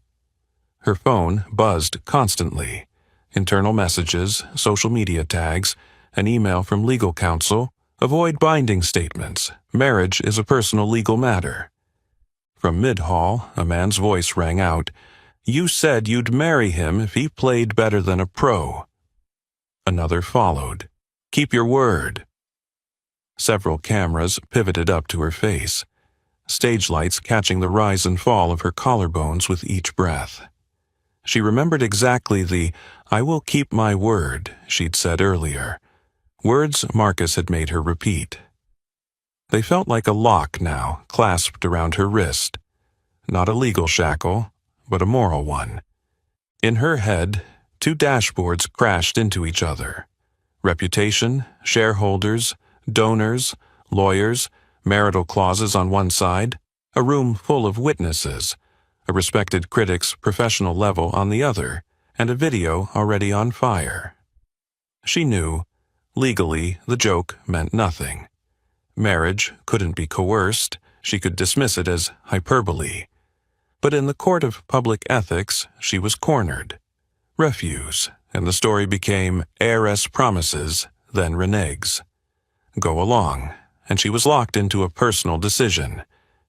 Her phone buzzed constantly. Internal messages, social media tags, an email from legal counsel, "Avoid binding statements. Marriage is a personal legal matter." From mid-hall, a man's voice rang out, "You said you'd marry him if he played better than a pro." Another followed, "Keep your word." Several cameras pivoted up to her face, stage lights catching the rise and fall of her collarbones with each breath. She remembered exactly the "I will keep my word" she'd said earlier, words Marcus had made her repeat. They felt like a lock now, clasped around her wrist. Not a legal shackle, but a moral one. In her head, two dashboards crashed into each other. Reputation, shareholders, donors, lawyers, marital clauses on one side, a room full of witnesses, a respected critic's professional level on the other, and a video already on fire. She knew, legally, the joke meant nothing. Marriage couldn't be coerced, she could dismiss it as hyperbole. But in the court of public ethics, she was cornered. Refuse, and the story became heiress promises, then reneges. Go along, and she was locked into a personal decision.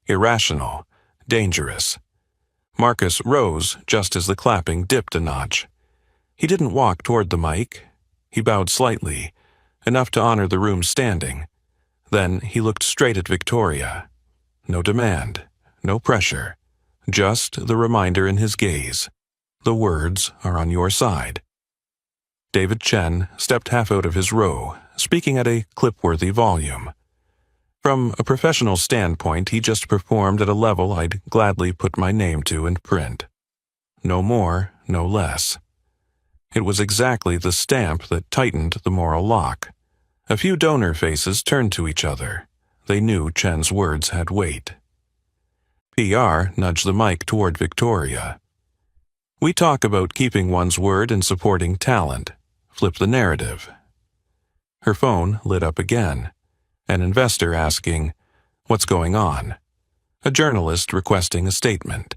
Irrational, dangerous. Marcus rose just as the clapping dipped a notch. He didn't walk toward the mic. He bowed slightly, enough to honor the room standing. Then he looked straight at Victoria. No demand, no pressure, just the reminder in his gaze. The words are on your side. David Chen stepped half out of his row, speaking at a clip-worthy volume. From a professional standpoint, he just performed at a level I'd gladly put my name to in print. No more, no less. It was exactly the stamp that tightened the moral lock. A few donor faces turned to each other. They knew Chen's words had weight. PR nudged the mic toward Victoria. "We talk about keeping one's word and supporting talent. Flip the narrative." Her phone lit up again. An investor asking, "What's going on?" A journalist requesting a statement.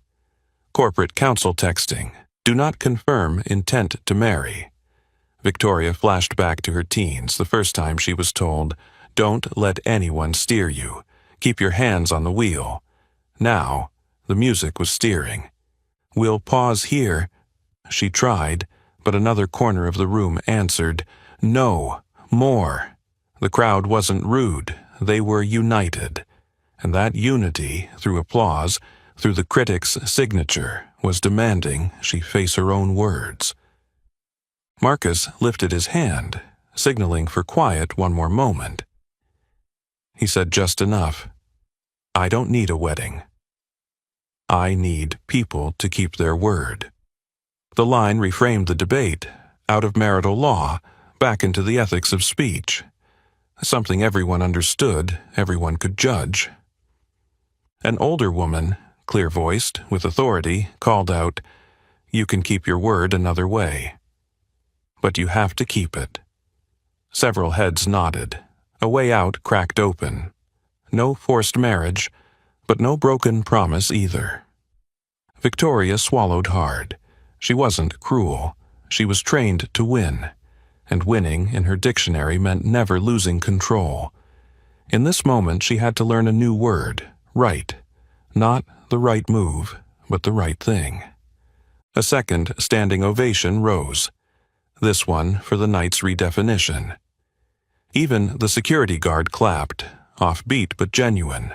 Corporate counsel texting, "Do not confirm intent to marry." Victoria flashed back to her teens the first time she was told, "Don't let anyone steer you. Keep your hands on the wheel." Now, the music was steering. "We'll pause here." She tried, but another corner of the room answered, "No, more." The crowd wasn't rude, they were united. And that unity, through applause, through the critic's signature, was demanding she face her own words. Marcus lifted his hand, signaling for quiet one more moment. He said just enough. "I don't need a wedding. I need people to keep their word." The line reframed the debate, out of marital law, back into the ethics of speech. Something everyone understood, everyone could judge. An older woman, clear-voiced, with authority, called out, "You can keep your word another way. But you have to keep it." Several heads nodded. A way out cracked open. No forced marriage, but no broken promise either. Victoria swallowed hard. She wasn't cruel. She was trained to win. And winning, in her dictionary, meant never losing control. In this moment, she had to learn a new word, right. Not the right move, but the right thing. A second standing ovation rose, this one for the night's redefinition. Even the security guard clapped, offbeat but genuine.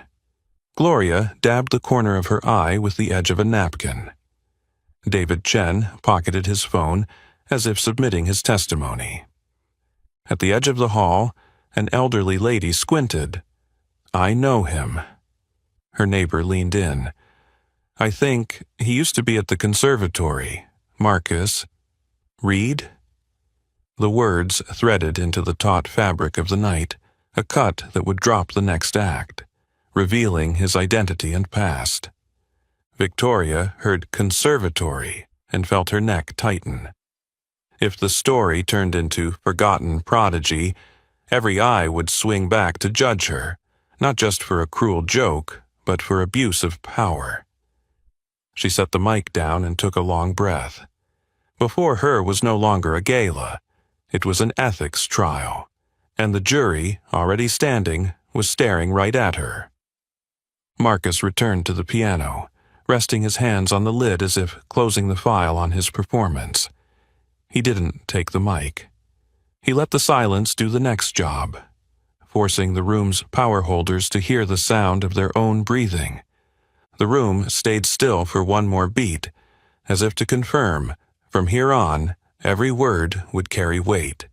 Gloria dabbed the corner of her eye with the edge of a napkin. David Chen pocketed his phone as if submitting his testimony. At the edge of the hall, an elderly lady squinted. "I know him." Her neighbor leaned in. "I think he used to be at the conservatory. Marcus Reed?" The words threaded into the taut fabric of the night, a cut that would drop the next act, revealing his identity and past. Victoria heard conservatory and felt her neck tighten. If the story turned into forgotten prodigy, every eye would swing back to judge her, not just for a cruel joke, but for abuse of power. She set the mic down and took a long breath. Before her was no longer a gala. It was an ethics trial, and the jury, already standing, was staring right at her. Marcus returned to the piano, resting his hands on the lid as if closing the file on his performance. He didn't take the mic. He let the silence do the next job, forcing the room's power holders to hear the sound of their own breathing. The room stayed still for one more beat, as if to confirm, from here on, every word would carry weight.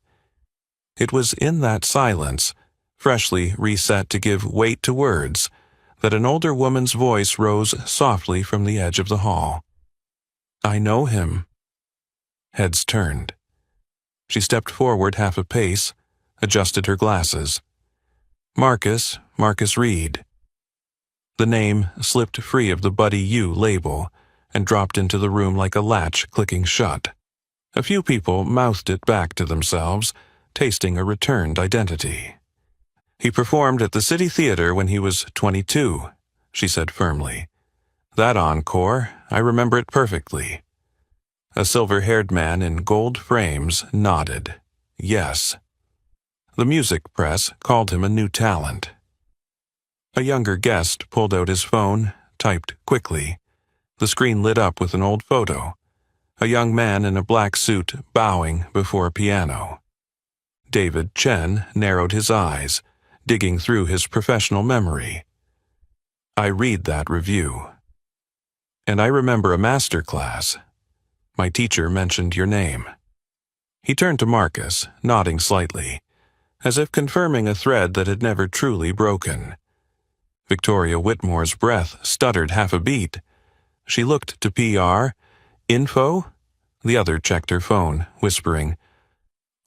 It was in that silence, freshly reset to give weight to words, that an older woman's voice rose softly from the edge of the hall. "I know him." Heads turned. She stepped forward half a pace, adjusted her glasses. Marcus Reed." The name slipped free of the Buddy U label and dropped into the room like a latch clicking shut. A few people mouthed it back to themselves, tasting a returned identity. "He performed at the City Theater when he was 22, she said firmly. "That encore, I remember it perfectly." A silver-haired man in gold frames nodded. Yes. The music press called him a new talent. A younger guest pulled out his phone, typed quickly. The screen lit up with an old photo. A young man in a black suit bowing before a piano. David Chen narrowed his eyes, digging through his professional memory. "I read that review. And I remember a master class. My teacher mentioned your name." He turned to Marcus, nodding slightly, as if confirming a thread that had never truly broken. Victoria Whitmore's breath stuttered half a beat. She looked to PR. "Info?" The other checked her phone, whispering,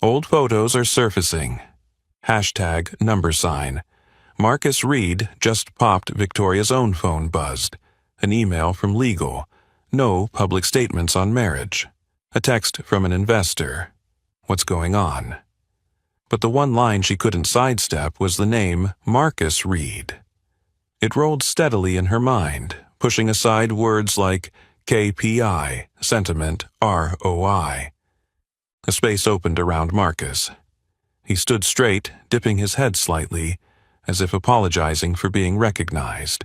"Old photos are surfacing. #. Marcus Reed just popped." Victoria's own phone buzzed. An email from legal. No public statements on marriage. A text from an investor. What's going on? But the one line she couldn't sidestep was the name Marcus Reed. It rolled steadily in her mind, pushing aside words like KPI, sentiment, ROI. A space opened around Marcus. He stood straight, dipping his head slightly, as if apologizing for being recognized.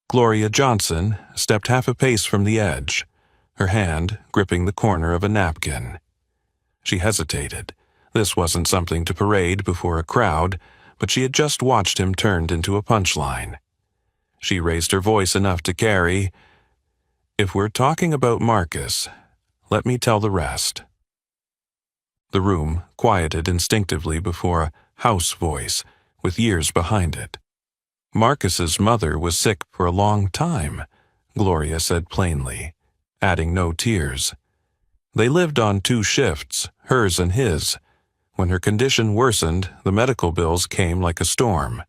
Gloria Johnson stepped half a pace from the edge, her hand gripping the corner of a napkin. She hesitated. This wasn't something to parade before a crowd, but she had just watched him turned into a punchline. She raised her voice enough to carry, "If we're talking about Marcus, let me tell the rest." The room quieted instinctively before a house voice with years behind it. "Marcus's mother was sick for a long time," Gloria said plainly, adding no tears. "They lived on 2 shifts, hers and his. When her condition worsened, the medical bills came like a storm.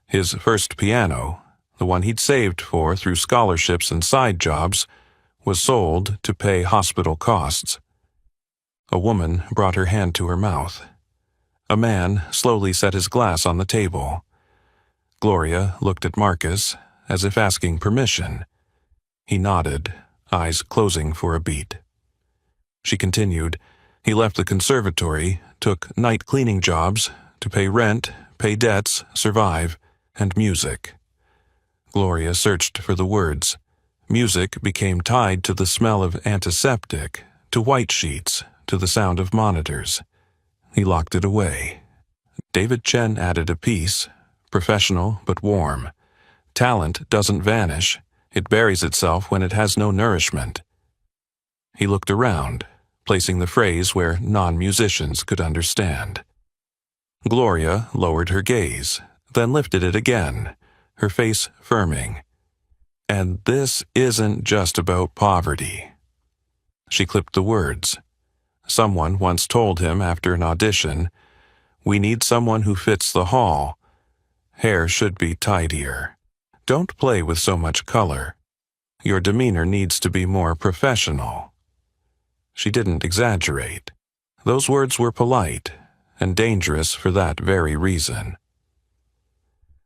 His first piano, the one he'd saved for through scholarships and side jobs, was sold to pay hospital costs." A woman brought her hand to her mouth. A man slowly set his glass on the table. Gloria looked at Marcus, as if asking permission. He nodded, eyes closing for a beat. She continued, "He left the conservatory, took night cleaning jobs to pay rent, pay debts, survive, and music." Gloria searched for the words. Music became tied to the smell of antiseptic, to white sheets, to the sound of monitors. He locked it away. David Chen added a piece, professional but warm. Talent doesn't vanish. It buries itself when it has no nourishment. He looked around, placing the phrase where non-musicians could understand. Gloria lowered her gaze, then lifted it again, her face firming. And this isn't just about poverty. She clipped the words. Someone once told him after an audition, "We need someone who fits the hall. Hair should be tidier. Don't play with so much color. Your demeanor needs to be more professional." She didn't exaggerate. Those words were polite and dangerous for that very reason.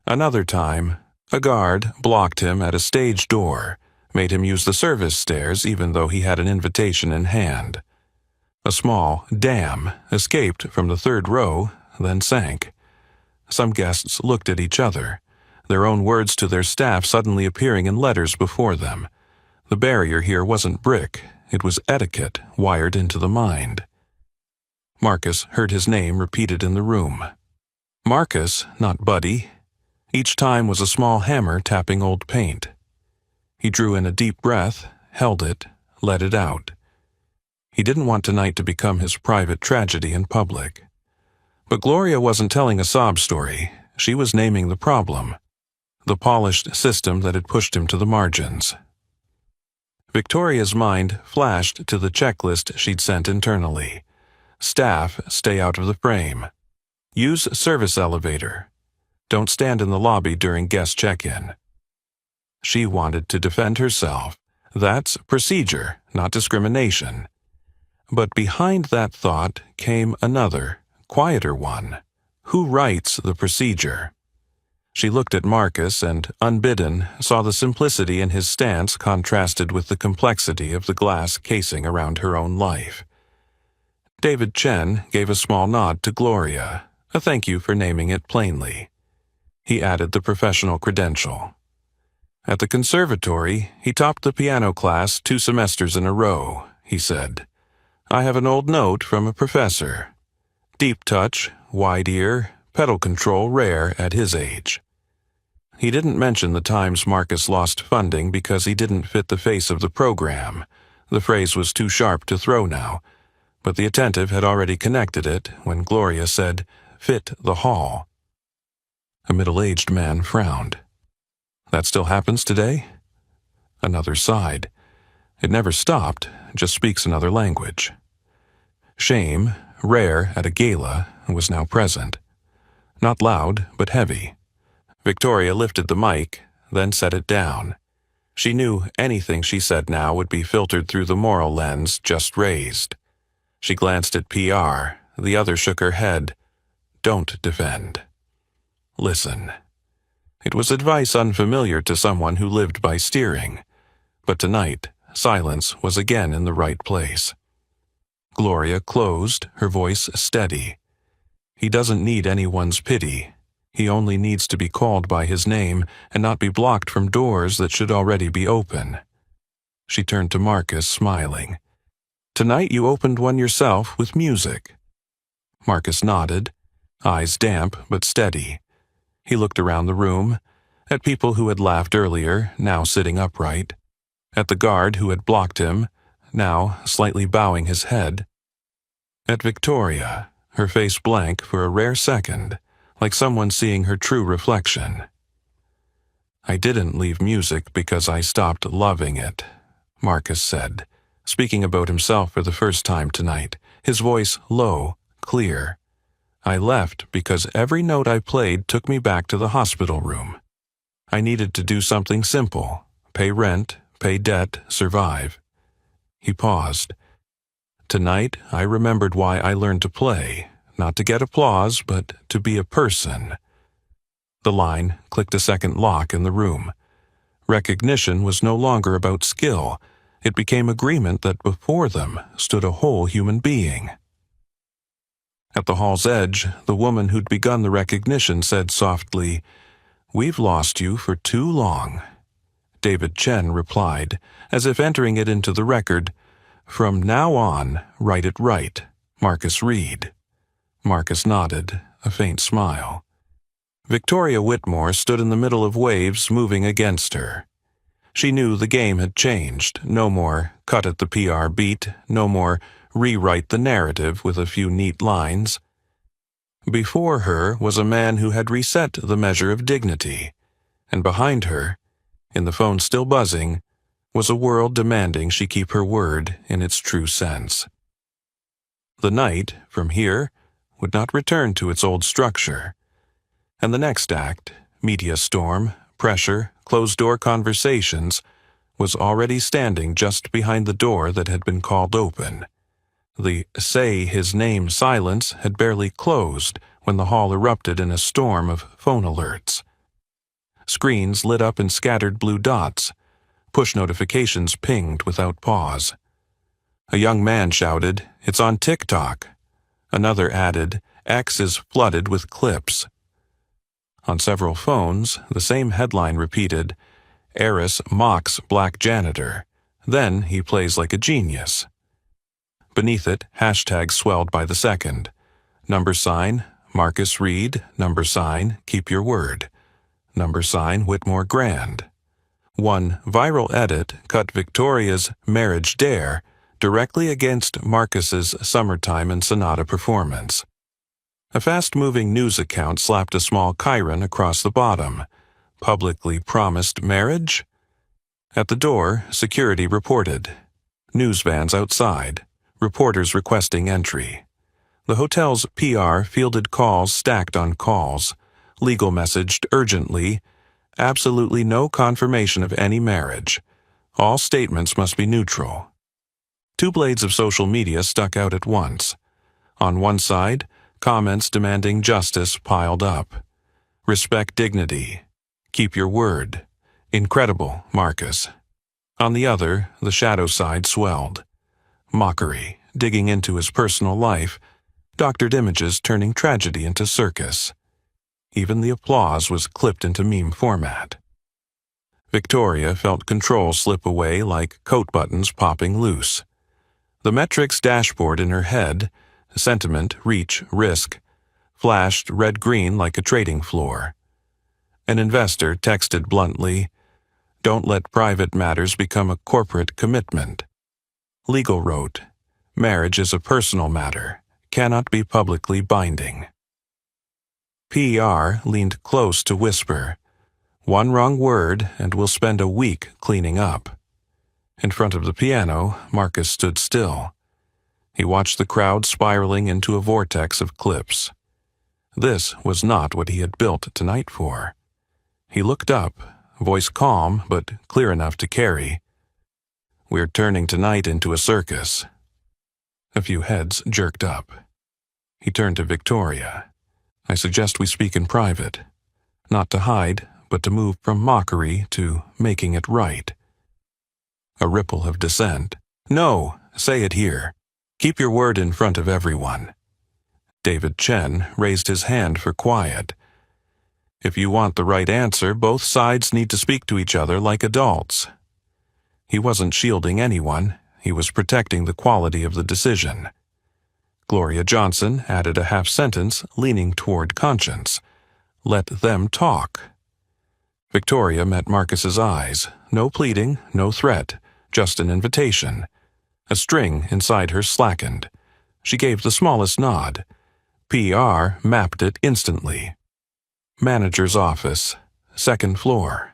Another time, a guard blocked him at a stage door, made him use the service stairs even though he had an invitation in hand. A small "damn" escaped from the third row, then sank. Some guests looked at each other, their own words to their staff suddenly appearing in letters before them. The barrier here wasn't brick, it was etiquette wired into the mind. Marcus heard his name repeated in the room. Marcus, not Buddy. Each time was a small hammer tapping old paint. He drew in a deep breath, held it, let it out. He didn't want tonight to become his private tragedy in public. But Gloria wasn't telling a sob story. She was naming the problem, the polished system that had pushed him to the margins. Victoria's mind flashed to the checklist she'd sent internally. Staff, stay out of the frame. Use service elevator. Don't stand in the lobby during guest check-in. She wanted to defend herself. That's procedure, not discrimination. But behind that thought came another, quieter one. Who writes the procedure? She looked at Marcus and, unbidden, saw the simplicity in his stance contrasted with the complexity of the glass casing around her own life. David Chen gave a small nod to Gloria, a thank you for naming it plainly. He added the professional credential. At the conservatory, he topped the piano class 2 semesters in a row, he said. I have an old note from a professor. Deep touch, wide ear, pedal control rare at his age. He didn't mention the times Marcus lost funding because he didn't fit the face of the program. The phrase was too sharp to throw now, but the attentive had already connected it when Gloria said, "Fit the hall." A middle-aged man frowned. That still happens today? Another sighed. It never stopped, just speaks another language. Shame, rare at a gala, was now present. Not loud, but heavy. Victoria lifted the mic, then set it down. She knew anything she said now would be filtered through the moral lens just raised. She glanced at PR. The other shook her head. Don't defend. Listen. It was advice unfamiliar to someone who lived by steering. But tonight, silence was again in the right place. Gloria closed, her voice steady. He doesn't need anyone's pity. He only needs to be called by his name and not be blocked from doors that should already be open. She turned to Marcus, smiling. Tonight you opened one yourself with music. Marcus nodded, eyes damp but steady. He looked around the room, at people who had laughed earlier, now sitting upright, at the guard who had blocked him, now slightly bowing his head, at Victoria, her face blank for a rare second, like someone seeing her true reflection. I didn't leave music because I stopped loving it, Marcus said, speaking about himself for the first time tonight, his voice low, clear. I left because every note I played took me back to the hospital room. I needed to do something simple, pay rent, pay debt, survive. He paused. Tonight, I remembered why I learned to play, not to get applause, but to be a person. The line clicked a second lock in the room. Recognition was no longer about skill. It became agreement that before them stood a whole human being. At the hall's edge, the woman who'd begun the recognition said softly, "We've lost you for too long. David Chen replied, as if entering it into the record, "From now on, write it right. Marcus Reed." Marcus nodded, a faint smile. Victoria Whitmore stood in the middle of waves moving against her. She knew the game had changed. No more cut at the PR beat, no more rewrite the narrative with a few neat lines. Before her was a man who had reset the measure of dignity, and behind her, in the phone still buzzing, was a world demanding she keep her word in its true sense. The night, from here, would not return to its old structure, and the next act, media storm, pressure, closed-door conversations, was already standing just behind the door that had been called open. The "say his name" silence had barely closed when the hall erupted in a storm of phone alerts. Screens lit up in scattered blue dots. Push notifications pinged without pause. A young man shouted, "It's on TikTok." Another added, "X is flooded with clips." On several phones, the same headline repeated, "Heiress mocks black janitor. Then he plays like a genius." Beneath it, hashtags swelled by the second. $, Marcus Reed, $, keep your word. $, Whitmore Grand. One viral edit cut Victoria's Marriage Dare directly against Marcus's Summertime and Sonata performance. A fast-moving news account slapped a small chyron across the bottom. Publicly promised marriage? At the door, security reported. News vans outside. Reporters requesting entry. The hotel's PR fielded calls stacked on calls. Legal messaged urgently, "Absolutely no confirmation of any marriage. All statements must be neutral." Two blades of social media stuck out at once. On one side, comments demanding justice piled up. "Respect dignity. Keep your word. Incredible, Marcus." On the other, the shadow side swelled. Mockery, digging into his personal life, doctored images turning tragedy into circus. Even the applause was clipped into meme format. Victoria felt control slip away like coat buttons popping loose. The metrics dashboard in her head, sentiment, reach, risk, flashed red-green like a trading floor. An investor texted bluntly, "Don't let private matters become a corporate commitment." Legal wrote, "Marriage is a personal matter, cannot be publicly binding." PR leaned close to whisper, "One wrong word and we'll spend a week cleaning up." In front of the piano, Marcus stood still. He watched the crowd spiraling into a vortex of clips. This was not what he had built tonight for. He looked up, voice calm but clear enough to carry. "We're turning tonight into a circus." A few heads jerked up. He turned to Victoria. "I suggest we speak in private. Not to hide, but to move from mockery to making it right." A ripple of dissent. "No, say it here. Keep your word in front of everyone." David Chen raised his hand for quiet. "If you want the right answer, both sides need to speak to each other like adults." He wasn't shielding anyone, he was protecting the quality of the decision. Gloria Johnson added a half sentence leaning toward conscience. "Let them talk." Victoria met Marcus's eyes. No pleading, no threat, just an invitation. A string inside her slackened. She gave the smallest nod. PR mapped it instantly. Manager's office, second floor.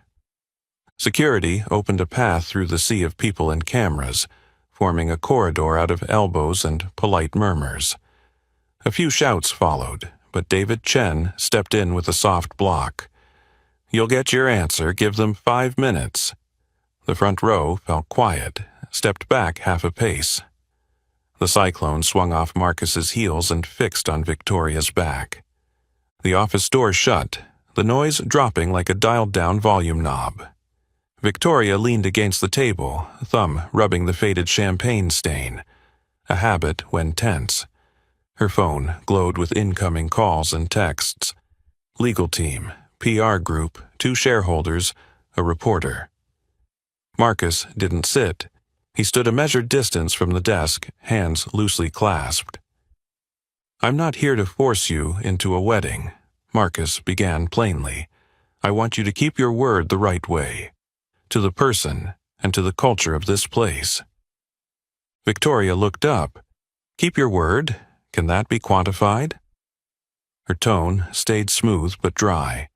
Security opened a path through the sea of people and cameras, forming a corridor out of elbows and polite murmurs. A few shouts followed, but David Chen stepped in with a soft block. "You'll get your answer, give them 5 minutes." The front row felt quiet, stepped back half a pace. The cyclone swung off Marcus's heels and fixed on Victoria's back. The office door shut, the noise dropping like a dialed-down volume knob. Victoria leaned against the table, thumb rubbing the faded champagne stain, a habit when tense. Her phone glowed with incoming calls and texts. Legal team, PR group, 2 shareholders, a reporter. Marcus didn't sit. He stood a measured distance from the desk, hands loosely clasped. "I'm not here to force you into a wedding," Marcus began plainly. "I want you to keep your word the right way, to the person and to the culture of this place." Victoria looked up. "Keep your word? Can that be quantified?" Her tone stayed smooth but dry.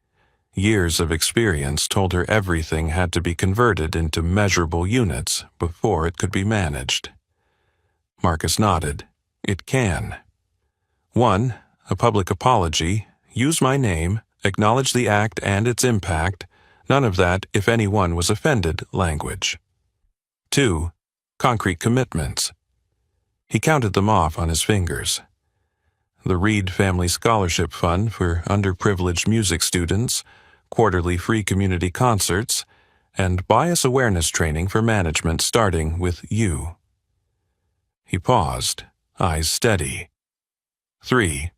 Years of experience told her everything had to be converted into measurable units before it could be managed. Marcus nodded. "It can. 1. A public apology. Use my name, acknowledge the act and its impact, none of that if anyone was offended language. 2. Concrete commitments." He counted them off on his fingers. The Reed Family Scholarship Fund for underprivileged music students, quarterly free community concerts, and bias awareness training for management starting with you. He paused, eyes steady. 3.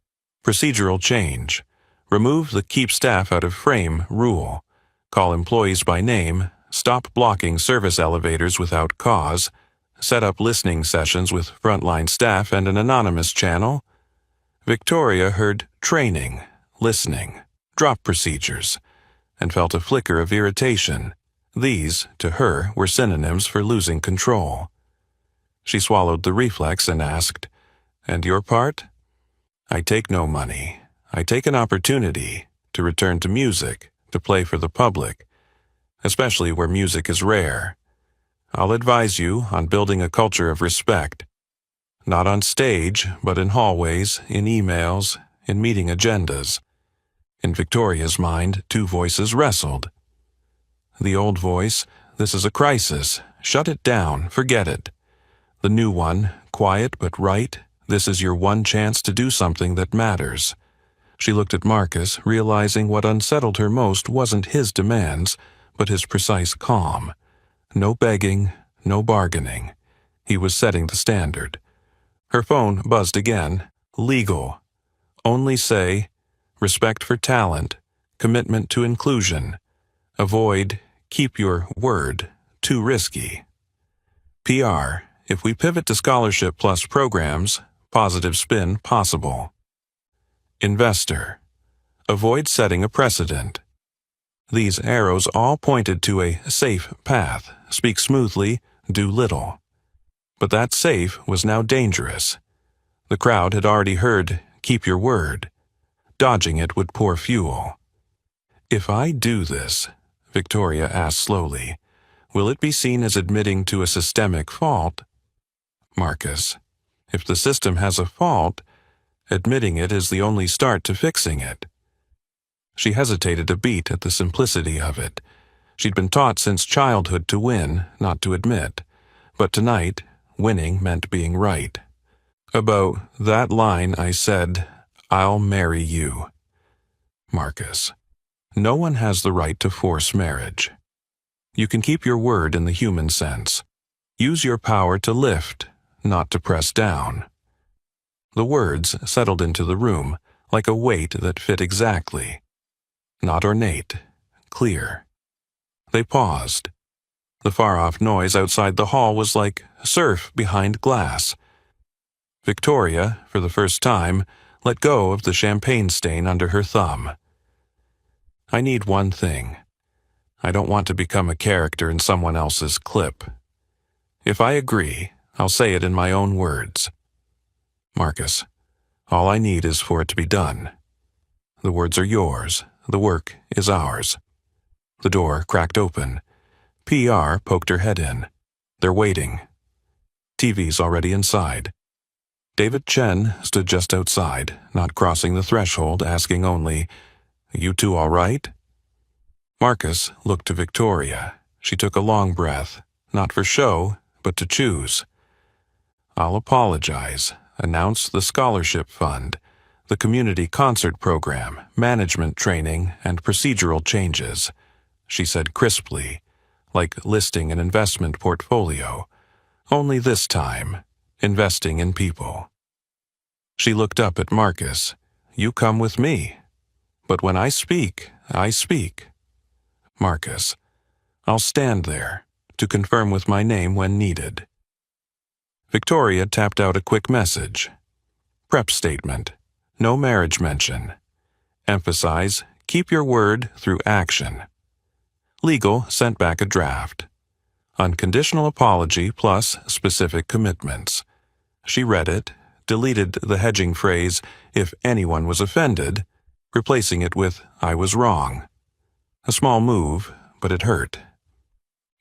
Procedural change. Remove the keep staff out of frame rule. Call employees by name, stop blocking service elevators without cause, set up listening sessions with frontline staff and an anonymous channel. Victoria heard training, listening, drop procedures, and felt a flicker of irritation. These, to her, were synonyms for losing control. She swallowed the reflex and asked, "And your part?" "I take no money. I take an opportunity to return to music, to play for the public, especially where music is rare. I'll advise you on building a culture of respect. Not on stage, but in hallways, in emails, in meeting agendas." In Victoria's mind, two voices wrestled. The old voice, "This is a crisis. Shut it down. Forget it." The new one, quiet but right, "This is your one chance to do something that matters." She looked at Marcus, realizing what unsettled her most wasn't his demands, but his precise calm. No begging, no bargaining. He was setting the standard. Her phone buzzed again. Legal. Only say, respect for talent, commitment to inclusion. Avoid, keep your word, too risky. PR, if we pivot to scholarship plus programs, positive spin possible. Investor, avoid setting a precedent. These arrows all pointed to a safe path, speak smoothly, do little. But that safe was now dangerous. The crowd had already heard, keep your word. Dodging it would pour fuel. "If I do this," Victoria asked slowly, "will it be seen as admitting to a systemic fault?" Marcus, "If the system has a fault, admitting it is the only start to fixing it." She hesitated a beat at the simplicity of it. She'd been taught since childhood to win, not to admit. But tonight, winning meant being right. "About that line I said, 'I'll marry you.' Marcus, no one has the right to force marriage. You can keep your word in the human sense. Use your power to lift, not to press down." The words settled into the room like a weight that fit exactly. Not ornate, clear. They paused. The far-off noise outside the hall was like surf behind glass. Victoria, for the first time, let go of the champagne stain under her thumb. "I need one thing. I don't want to become a character in someone else's clip. If I agree, I'll say it in my own words." "Marcus, all I need is for it to be done. The words are yours. The work is ours." The door cracked open. PR poked her head in. "They're waiting." TV's already inside. David Chen stood just outside, not crossing the threshold, asking only, "You two all right?" Marcus looked to Victoria. She took a long breath, not for show, but to choose. "I'll apologize, announce the scholarship fund, the community concert program, management training, and procedural changes," she said crisply, like listing an investment portfolio. Only this time, investing in people. She looked up at Marcus. "You come with me. But when I speak, I speak." "Marcus, I'll stand there, to confirm with my name when needed. Victoria tapped out a quick message. Prep statement. No marriage mention. Emphasize, keep your word through action. Legal sent back a draft. Unconditional apology plus specific commitments. She read it, deleted the hedging phrase, if anyone was offended, replacing it with, I was wrong. A small move, but it hurt.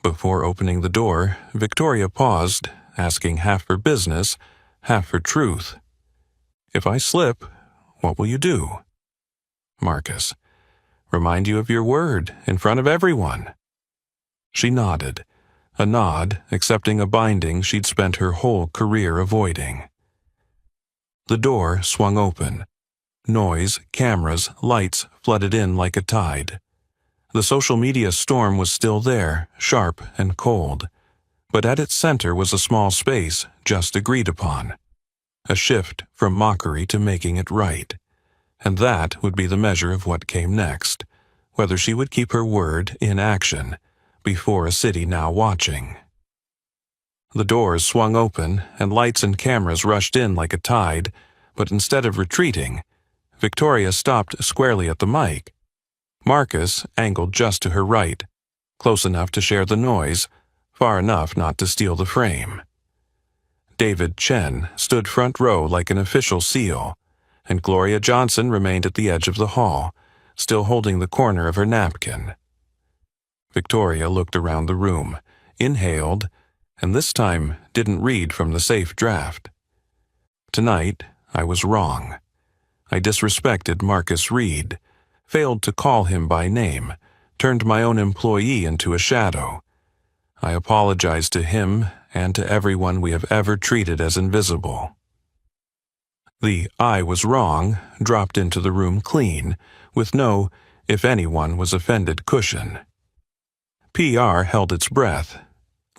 Before opening the door, Victoria paused, asking half for business, half for truth. If I slip, what will you do? Marcus. Remind you of your word in front of everyone. She nodded, a nod accepting a binding she'd spent her whole career avoiding. The door swung open. Noise, cameras, lights flooded in like a tide. The social media storm was still there, sharp and cold, but at its center was a small space just agreed upon. A shift from mockery to making it right. And that would be the measure of what came next, whether she would keep her word in action, before a city now watching. The doors swung open, and lights and cameras rushed in like a tide, but instead of retreating, Victoria stopped squarely at the mic. Marcus angled just to her right, close enough to share the noise, far enough not to steal the frame. David Chen stood front row like an official seal, and Gloria Johnson remained at the edge of the hall, still holding the corner of her napkin. Victoria looked around the room, inhaled, and this time didn't read from the safe draft. Tonight, I was wrong. I disrespected Marcus Reed, failed to call him by name, turned my own employee into a shadow. I apologized to him and to everyone we have ever treated as invisible. The I was wrong dropped into the room clean, with no, if anyone was offended cushion. PR held its breath.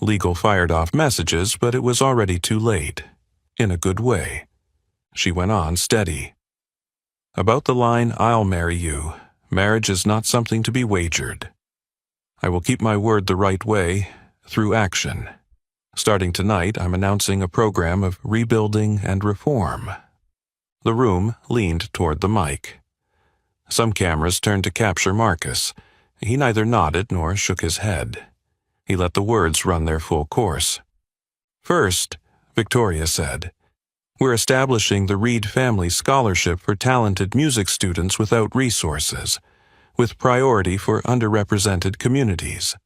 Legal fired off messages, but it was already too late. In a good way. She went on steady. About the line, I'll marry you. Marriage is not something to be wagered. I will keep my word the right way, through action. Starting tonight, I'm announcing a program of rebuilding and reform. The room leaned toward the mic. Some cameras turned to capture Marcus. He neither nodded nor shook his head. He let the words run their full course. First, Victoria said, we're establishing the Reed Family Scholarship for talented music students without resources, with priority for underrepresented communities.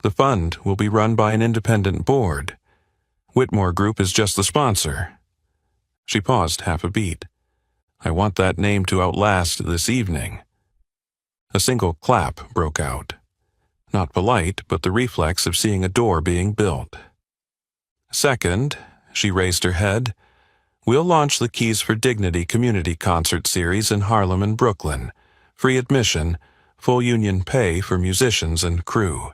The fund will be run by an independent board. Whitmore Group is just the sponsor. She paused half a beat. I want that name to outlast this evening. A single clap broke out. Not polite, but the reflex of seeing a door being built. Second, she raised her head, we'll launch the Keys for Dignity community concert series in Harlem and Brooklyn. Free admission, full union pay for musicians and crew.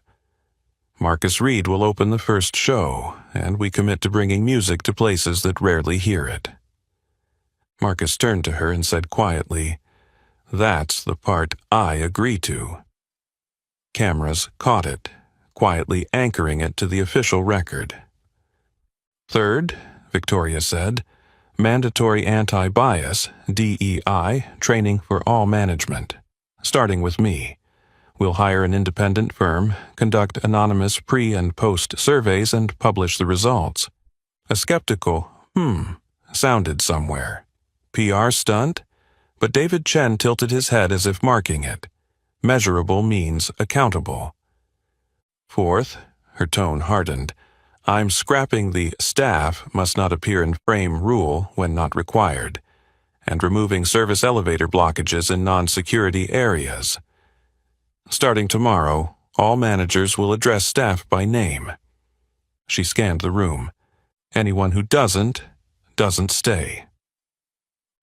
Marcus Reed will open the first show, and we commit to bringing music to places that rarely hear it. Marcus turned to her and said quietly, that's the part I agree to. Cameras caught it, quietly anchoring it to the official record. Third, Victoria said, mandatory anti-bias, DEI, training for all management, starting with me. We'll hire an independent firm, conduct anonymous pre- and post-surveys, and publish the results. A skeptical, sounded somewhere. PR stunt? But David Chen tilted his head as if marking it. Measurable means accountable. Fourth, her tone hardened, I'm scrapping the staff must not appear in frame rule when not required, and removing service elevator blockages in non-security areas. Starting tomorrow, all managers will address staff by name. She scanned the room. Anyone who doesn't stay.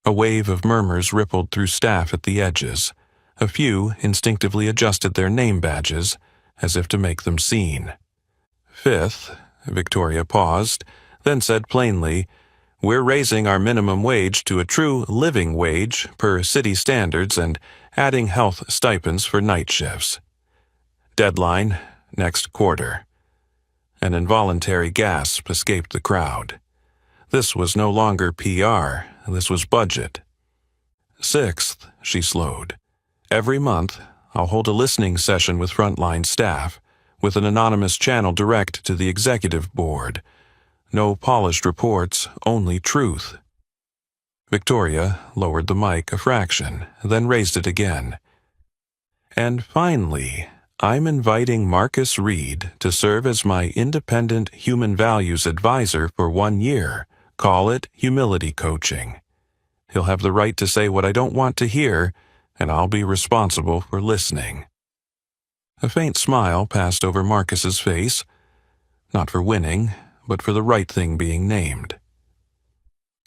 A wave of murmurs rippled through staff at the edges. A few instinctively adjusted their name badges, as if to make them seen. Fifth, Victoria paused, then said plainly, we're raising our minimum wage to a true living wage per city standards and adding health stipends for night shifts. Deadline, next quarter. An involuntary gasp escaped the crowd. This was no longer PR, this was budget. 6th, she slowed. Every month, I'll hold a listening session with frontline staff, with an anonymous channel direct to the executive board. No polished reports, only truth. Victoria lowered the mic a fraction, then raised it again. And finally, I'm inviting Marcus Reed to serve as my independent human values advisor for 1 year. Call it humility coaching. He'll have the right to say what I don't want to hear, and I'll be responsible for listening. A faint smile passed over Marcus's face, not for winning, but for the right thing being named.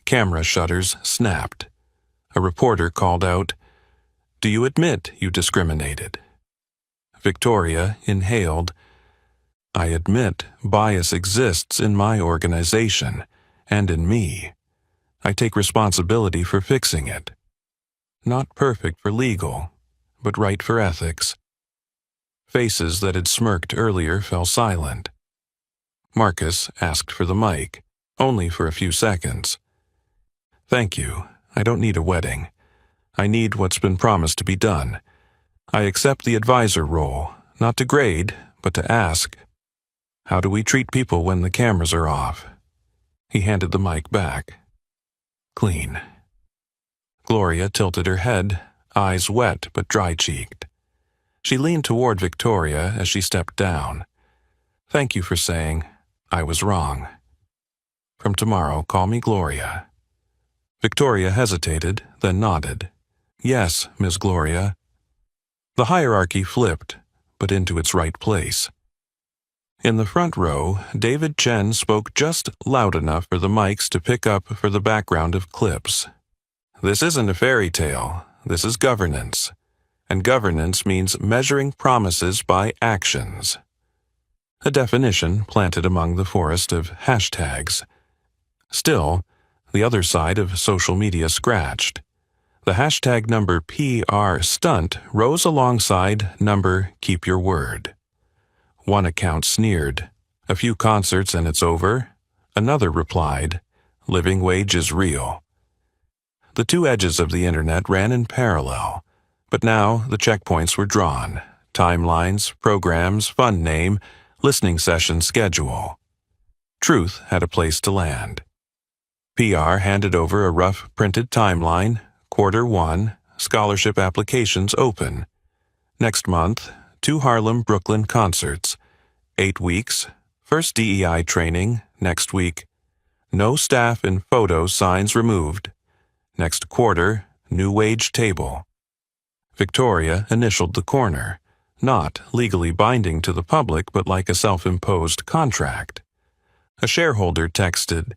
Camera shutters snapped. A reporter called out, "Do you admit you discriminated?" Victoria inhaled, "I admit bias exists in my organization, and in me. I take responsibility for fixing it. Not perfect for legal, but right for ethics." Faces that had smirked earlier fell silent. Marcus asked for the mic, only for a few seconds. "Thank you. I don't need a wedding. I need what's been promised to be done. I accept the advisor role, not to grade, but to ask. How do we treat people when the cameras are off?" He handed the mic back. "Clean." Gloria tilted her head, eyes wet but dry-cheeked. She leaned toward Victoria as she stepped down. "Thank you for saying I was wrong. From tomorrow, call me Gloria." Victoria hesitated, then nodded. "Yes, Miss Gloria." The hierarchy flipped, but into its right place. In the front row, David Chen spoke just loud enough for the mics to pick up for the background of clips. "This isn't a fairy tale. This is governance. And governance means measuring promises by actions." A definition planted among the forest of hashtags. Still, the other side of social media scratched. The hashtag number PR stunt rose alongside number keep your word. One account sneered, "A few concerts and it's over." Another replied, "Living wage is real." The two edges of the internet ran in parallel, but now the checkpoints were drawn: timelines, programs, fund name, listening session schedule. Truth had a place to land. PR handed over a rough printed timeline: Q1, scholarship applications open. Next month, 2 Harlem, Brooklyn concerts. 8 weeks, first DEI training. Next week, no staff and photo signs removed. Next quarter, new wage table. Victoria initialed the corner, not legally binding to the public but like a self-imposed contract. A shareholder texted,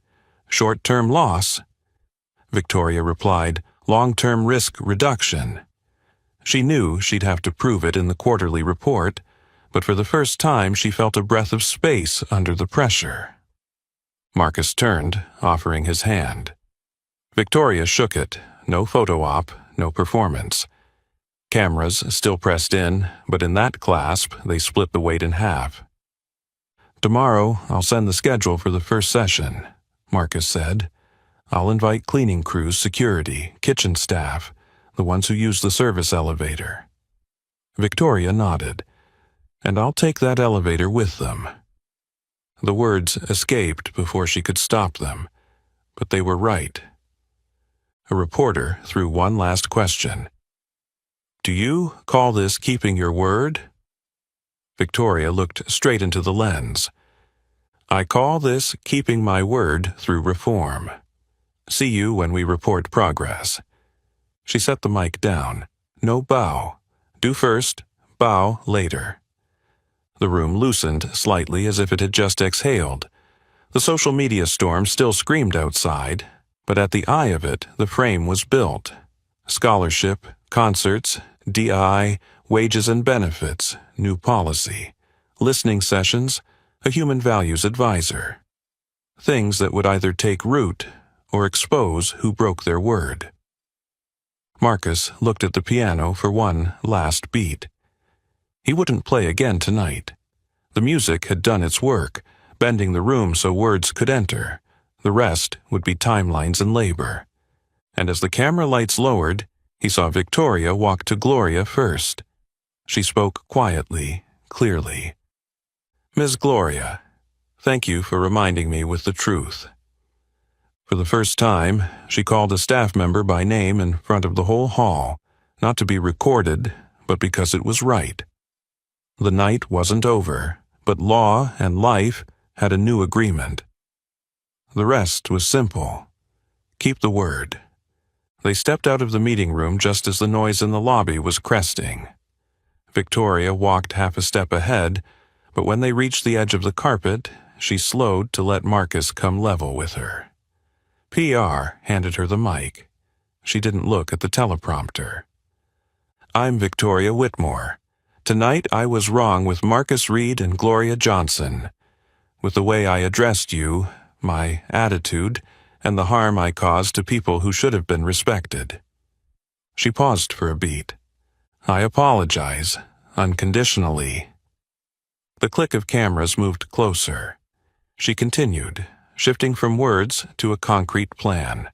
"Short-term loss." Victoria replied, "Long-term risk reduction." She knew she'd have to prove it in the quarterly report, but for the first time she felt a breath of space under the pressure. Marcus turned, offering his hand. Victoria shook it. No photo op, no performance. Cameras still pressed in, but in that clasp they split the weight in half. "Tomorrow I'll send the schedule for the first session," Marcus said. "I'll invite cleaning crews, security, kitchen staff, the ones who use the service elevator." Victoria nodded. "And I'll take that elevator with them." The words escaped before she could stop them, but they were right. A reporter threw one last question. "Do you call this keeping your word?" Victoria looked straight into the lens. "I call this keeping my word through reform. See you when we report progress." She set the mic down. "No bow. Do first, bow later." The room loosened slightly as if it had just exhaled. The social media storm still screamed outside, but at the eye of it, the frame was built. Scholarship, concerts, DI, wages and benefits, new policy, listening sessions, a human values advisor. Things that would either take root or expose who broke their word. Marcus looked at the piano for one last beat. He wouldn't play again tonight. The music had done its work, bending the room so words could enter. The rest would be timelines and labor. And as the camera lights lowered, he saw Victoria walk to Gloria first. She spoke quietly, clearly. "Miss Gloria, thank you for reminding me with the truth." For the first time, she called a staff member by name in front of the whole hall, not to be recorded, but because it was right. The night wasn't over, but law and life had a new agreement. The rest was simple. Keep the word. They stepped out of the meeting room just as the noise in the lobby was cresting. Victoria walked half a step ahead, but when they reached the edge of the carpet, she slowed to let Marcus come level with her. PR handed her the mic. She didn't look at the teleprompter. "I'm Victoria Whitmore. Tonight I was wrong with Marcus Reed and Gloria Johnson. With the way I addressed you, my attitude, and the harm I caused to people who should have been respected." She paused for a beat. "I apologize, unconditionally." The click of cameras moved closer. She continued, shifting from words to a concrete plan.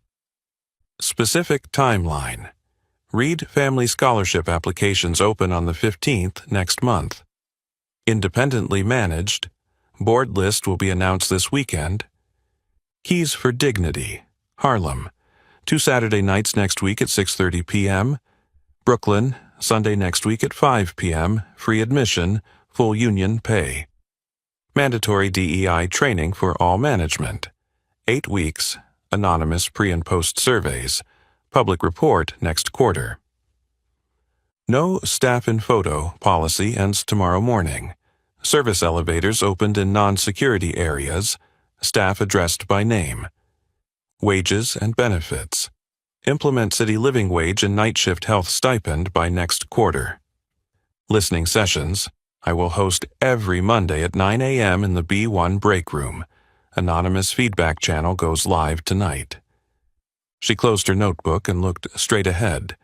Specific timeline. Reed Family Scholarship applications open on the 15th next month. Independently managed. Board list will be announced this weekend. Keys for Dignity. Harlem. 2 Saturday nights next week at 6:30 p.m. Brooklyn, Sunday next week at 5 p.m. Free admission, full union pay. Mandatory DEI training for all management. 8 weeks. Anonymous pre- and post-surveys. Public report next quarter. No staff in photo policy ends tomorrow morning. Service elevators opened in non-security areas. Staff addressed by name. Wages and benefits. Implement city living wage and night shift health stipend by next quarter. Listening sessions. I will host every Monday at 9 a.m. in the B1 break room. Anonymous feedback channel goes live tonight. She closed her notebook and looked straight ahead.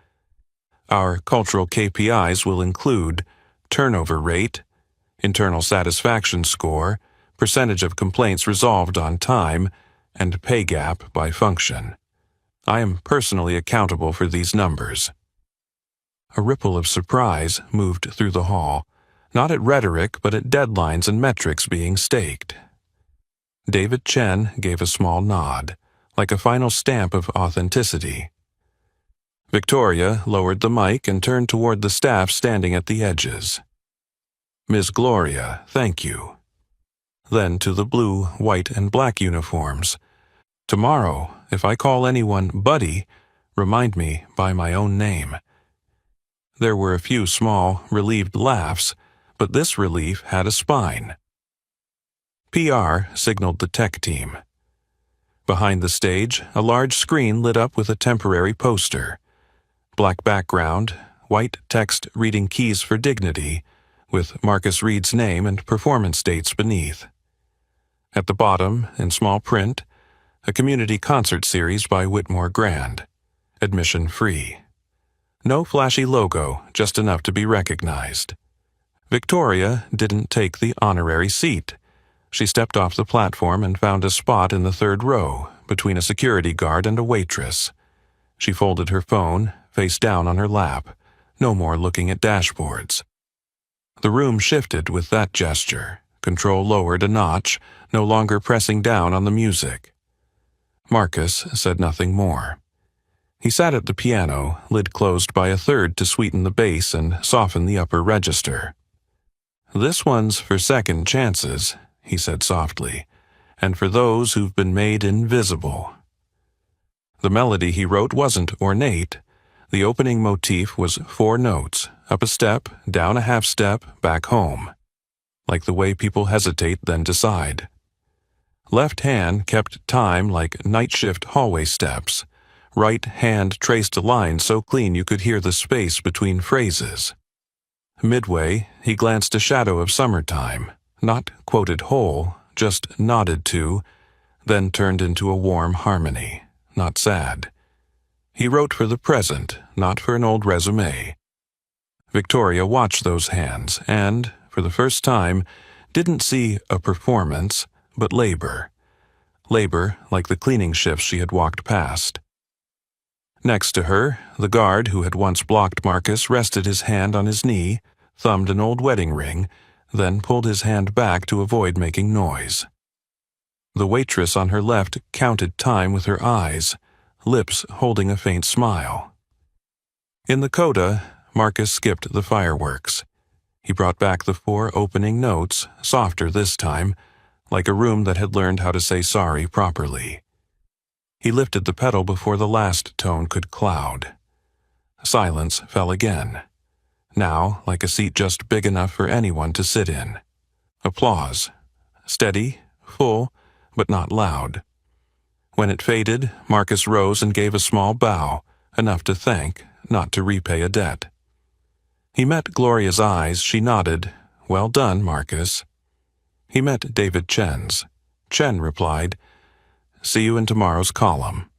Our cultural KPIs will include turnover rate, internal satisfaction score, percentage of complaints resolved on time, and pay gap by function. I am personally accountable for these numbers. A ripple of surprise moved through the hall, not at rhetoric but at deadlines and metrics being staked. David Chen gave a small nod, like a final stamp of authenticity. Victoria lowered the mic and turned toward the staff standing at the edges. "Ms. Gloria, thank you." Then to the blue, white, and black uniforms. "Tomorrow, if I call anyone Buddy, remind me by my own name." There were a few small, relieved laughs, but this relief had a spine. PR signaled the tech team. Behind the stage, a large screen lit up with a temporary poster. Black background, white text reading Keys for Dignity, with Marcus Reed's name and performance dates beneath. At the bottom, in small print, a community concert series by Whitmore Grand. Admission free. No flashy logo, just enough to be recognized. Victoria didn't take the honorary seat. She stepped off the platform and found a spot in the third row, between a security guard and a waitress. She folded her phone, face down on her lap, no more looking at dashboards. The room shifted with that gesture, control lowered a notch, no longer pressing down on the music. Marcus said nothing more. He sat at the piano, lid closed by a third to sweeten the bass and soften the upper register. "This one's for second chances," he said softly, "and for those who've been made invisible." The melody he wrote wasn't ornate. The opening motif was 4 notes, up a step, down a half step, back home. Like the way people hesitate then decide. Left hand kept time like night shift hallway steps. Right hand traced a line so clean you could hear the space between phrases. Midway, he glanced a shadow of summertime, not quoted whole, just nodded to, then turned into a warm harmony, not sad. He wrote for the present, not for an old resume. Victoria watched those hands and, for the first time, didn't see a performance, but labor. Labor like the cleaning shifts she had walked past. Next to her, the guard who had once blocked Marcus rested his hand on his knee, thumbed an old wedding ring, then pulled his hand back to avoid making noise. The waitress on her left counted time with her eyes, lips holding a faint smile. In the coda, Marcus skipped the fireworks. He brought back the 4 opening notes, softer this time, like a room that had learned how to say sorry properly. He lifted the pedal before the last tone could cloud. Silence fell again, now like a seat just big enough for anyone to sit in. Applause. Steady, full, but not loud. When it faded, Marcus rose and gave a small bow, enough to thank, not to repay a debt. He met Gloria's eyes. She nodded. "Well done, Marcus." He met David Chen's. Chen replied, "See you in tomorrow's column."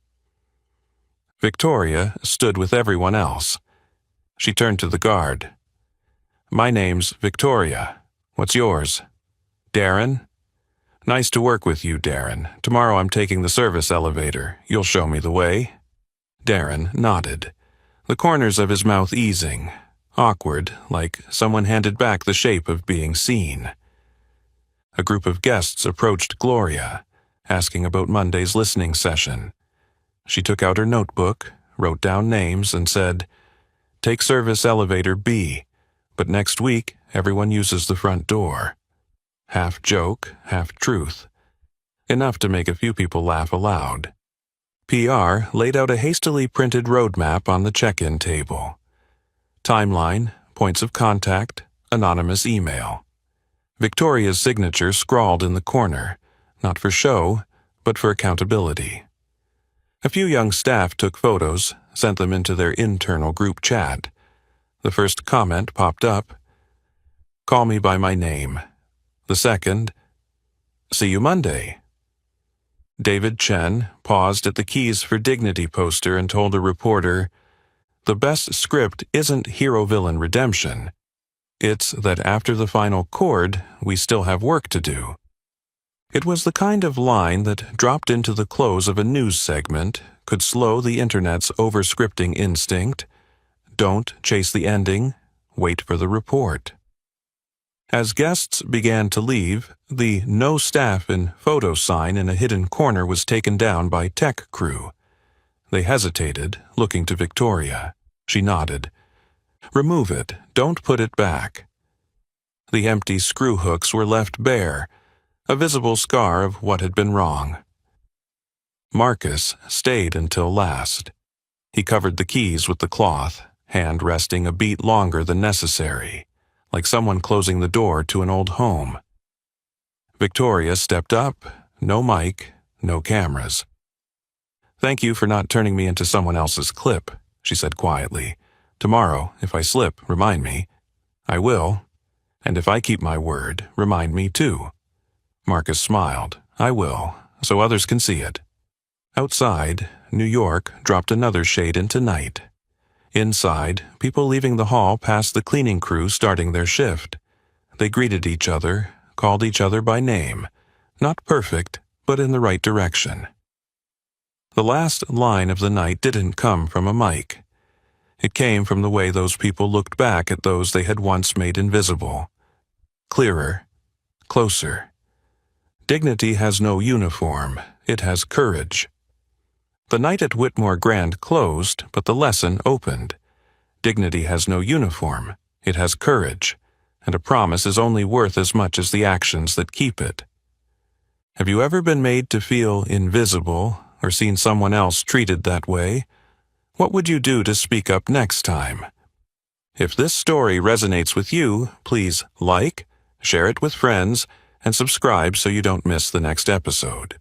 Victoria stood with everyone else. She turned to the guard. "My name's Victoria. What's yours?" "Darren." "Nice to work with you, Darren. Tomorrow I'm taking the service elevator. You'll show me the way?" Darren nodded, the corners of his mouth easing, awkward, like someone handed back the shape of being seen. A group of guests approached Gloria, asking about Monday's listening session. She took out her notebook, wrote down names, and said, "Take service elevator B, but next week everyone uses the front door." Half joke, half truth. Enough to make a few people laugh aloud. PR laid out a hastily printed roadmap on the check-in table. Timeline, points of contact, anonymous email. Victoria's signature scrawled in the corner, not for show, but for accountability. A few young staff took photos, sent them into their internal group chat. The first comment popped up, "Call me by my name." The second, "See you Monday." David Chen paused at the Keys for Dignity poster and told a reporter, "The best script isn't hero-villain redemption. It's that after the final chord, we still have work to do." It was the kind of line that, dropped into the close of a news segment, could slow the internet's over-scripting instinct. Don't chase the ending, wait for the report. As guests began to leave, the "No Staff in Photo" sign in a hidden corner was taken down by tech crew. They hesitated, looking to Victoria. She nodded. "Remove it. Don't put it back." The empty screw hooks were left bare, a visible scar of what had been wrong. Marcus stayed until last. He covered the keys with the cloth, hand resting a beat longer than necessary, like someone closing the door to an old home. Victoria stepped up, no mic, no cameras. "Thank you for not turning me into someone else's clip," she said quietly. "Tomorrow, if I slip, remind me." "I will. And if I keep my word, remind me too." Marcus smiled. "I will, so others can see it." Outside, New York dropped another shade into night. Inside, people leaving the hall passed the cleaning crew starting their shift. They greeted each other, called each other by name. Not perfect, but in the right direction. The last line of the night didn't come from a mic. It came from the way those people looked back at those they had once made invisible. Clearer, closer. Dignity has no uniform, it has courage. The night at Whitmore Grand closed, but the lesson opened. Dignity has no uniform, it has courage, and a promise is only worth as much as the actions that keep it. Have you ever been made to feel invisible, or seen someone else treated that way? What would you do to speak up next time? If this story resonates with you, please like, share it with friends, and subscribe so you don't miss the next episode.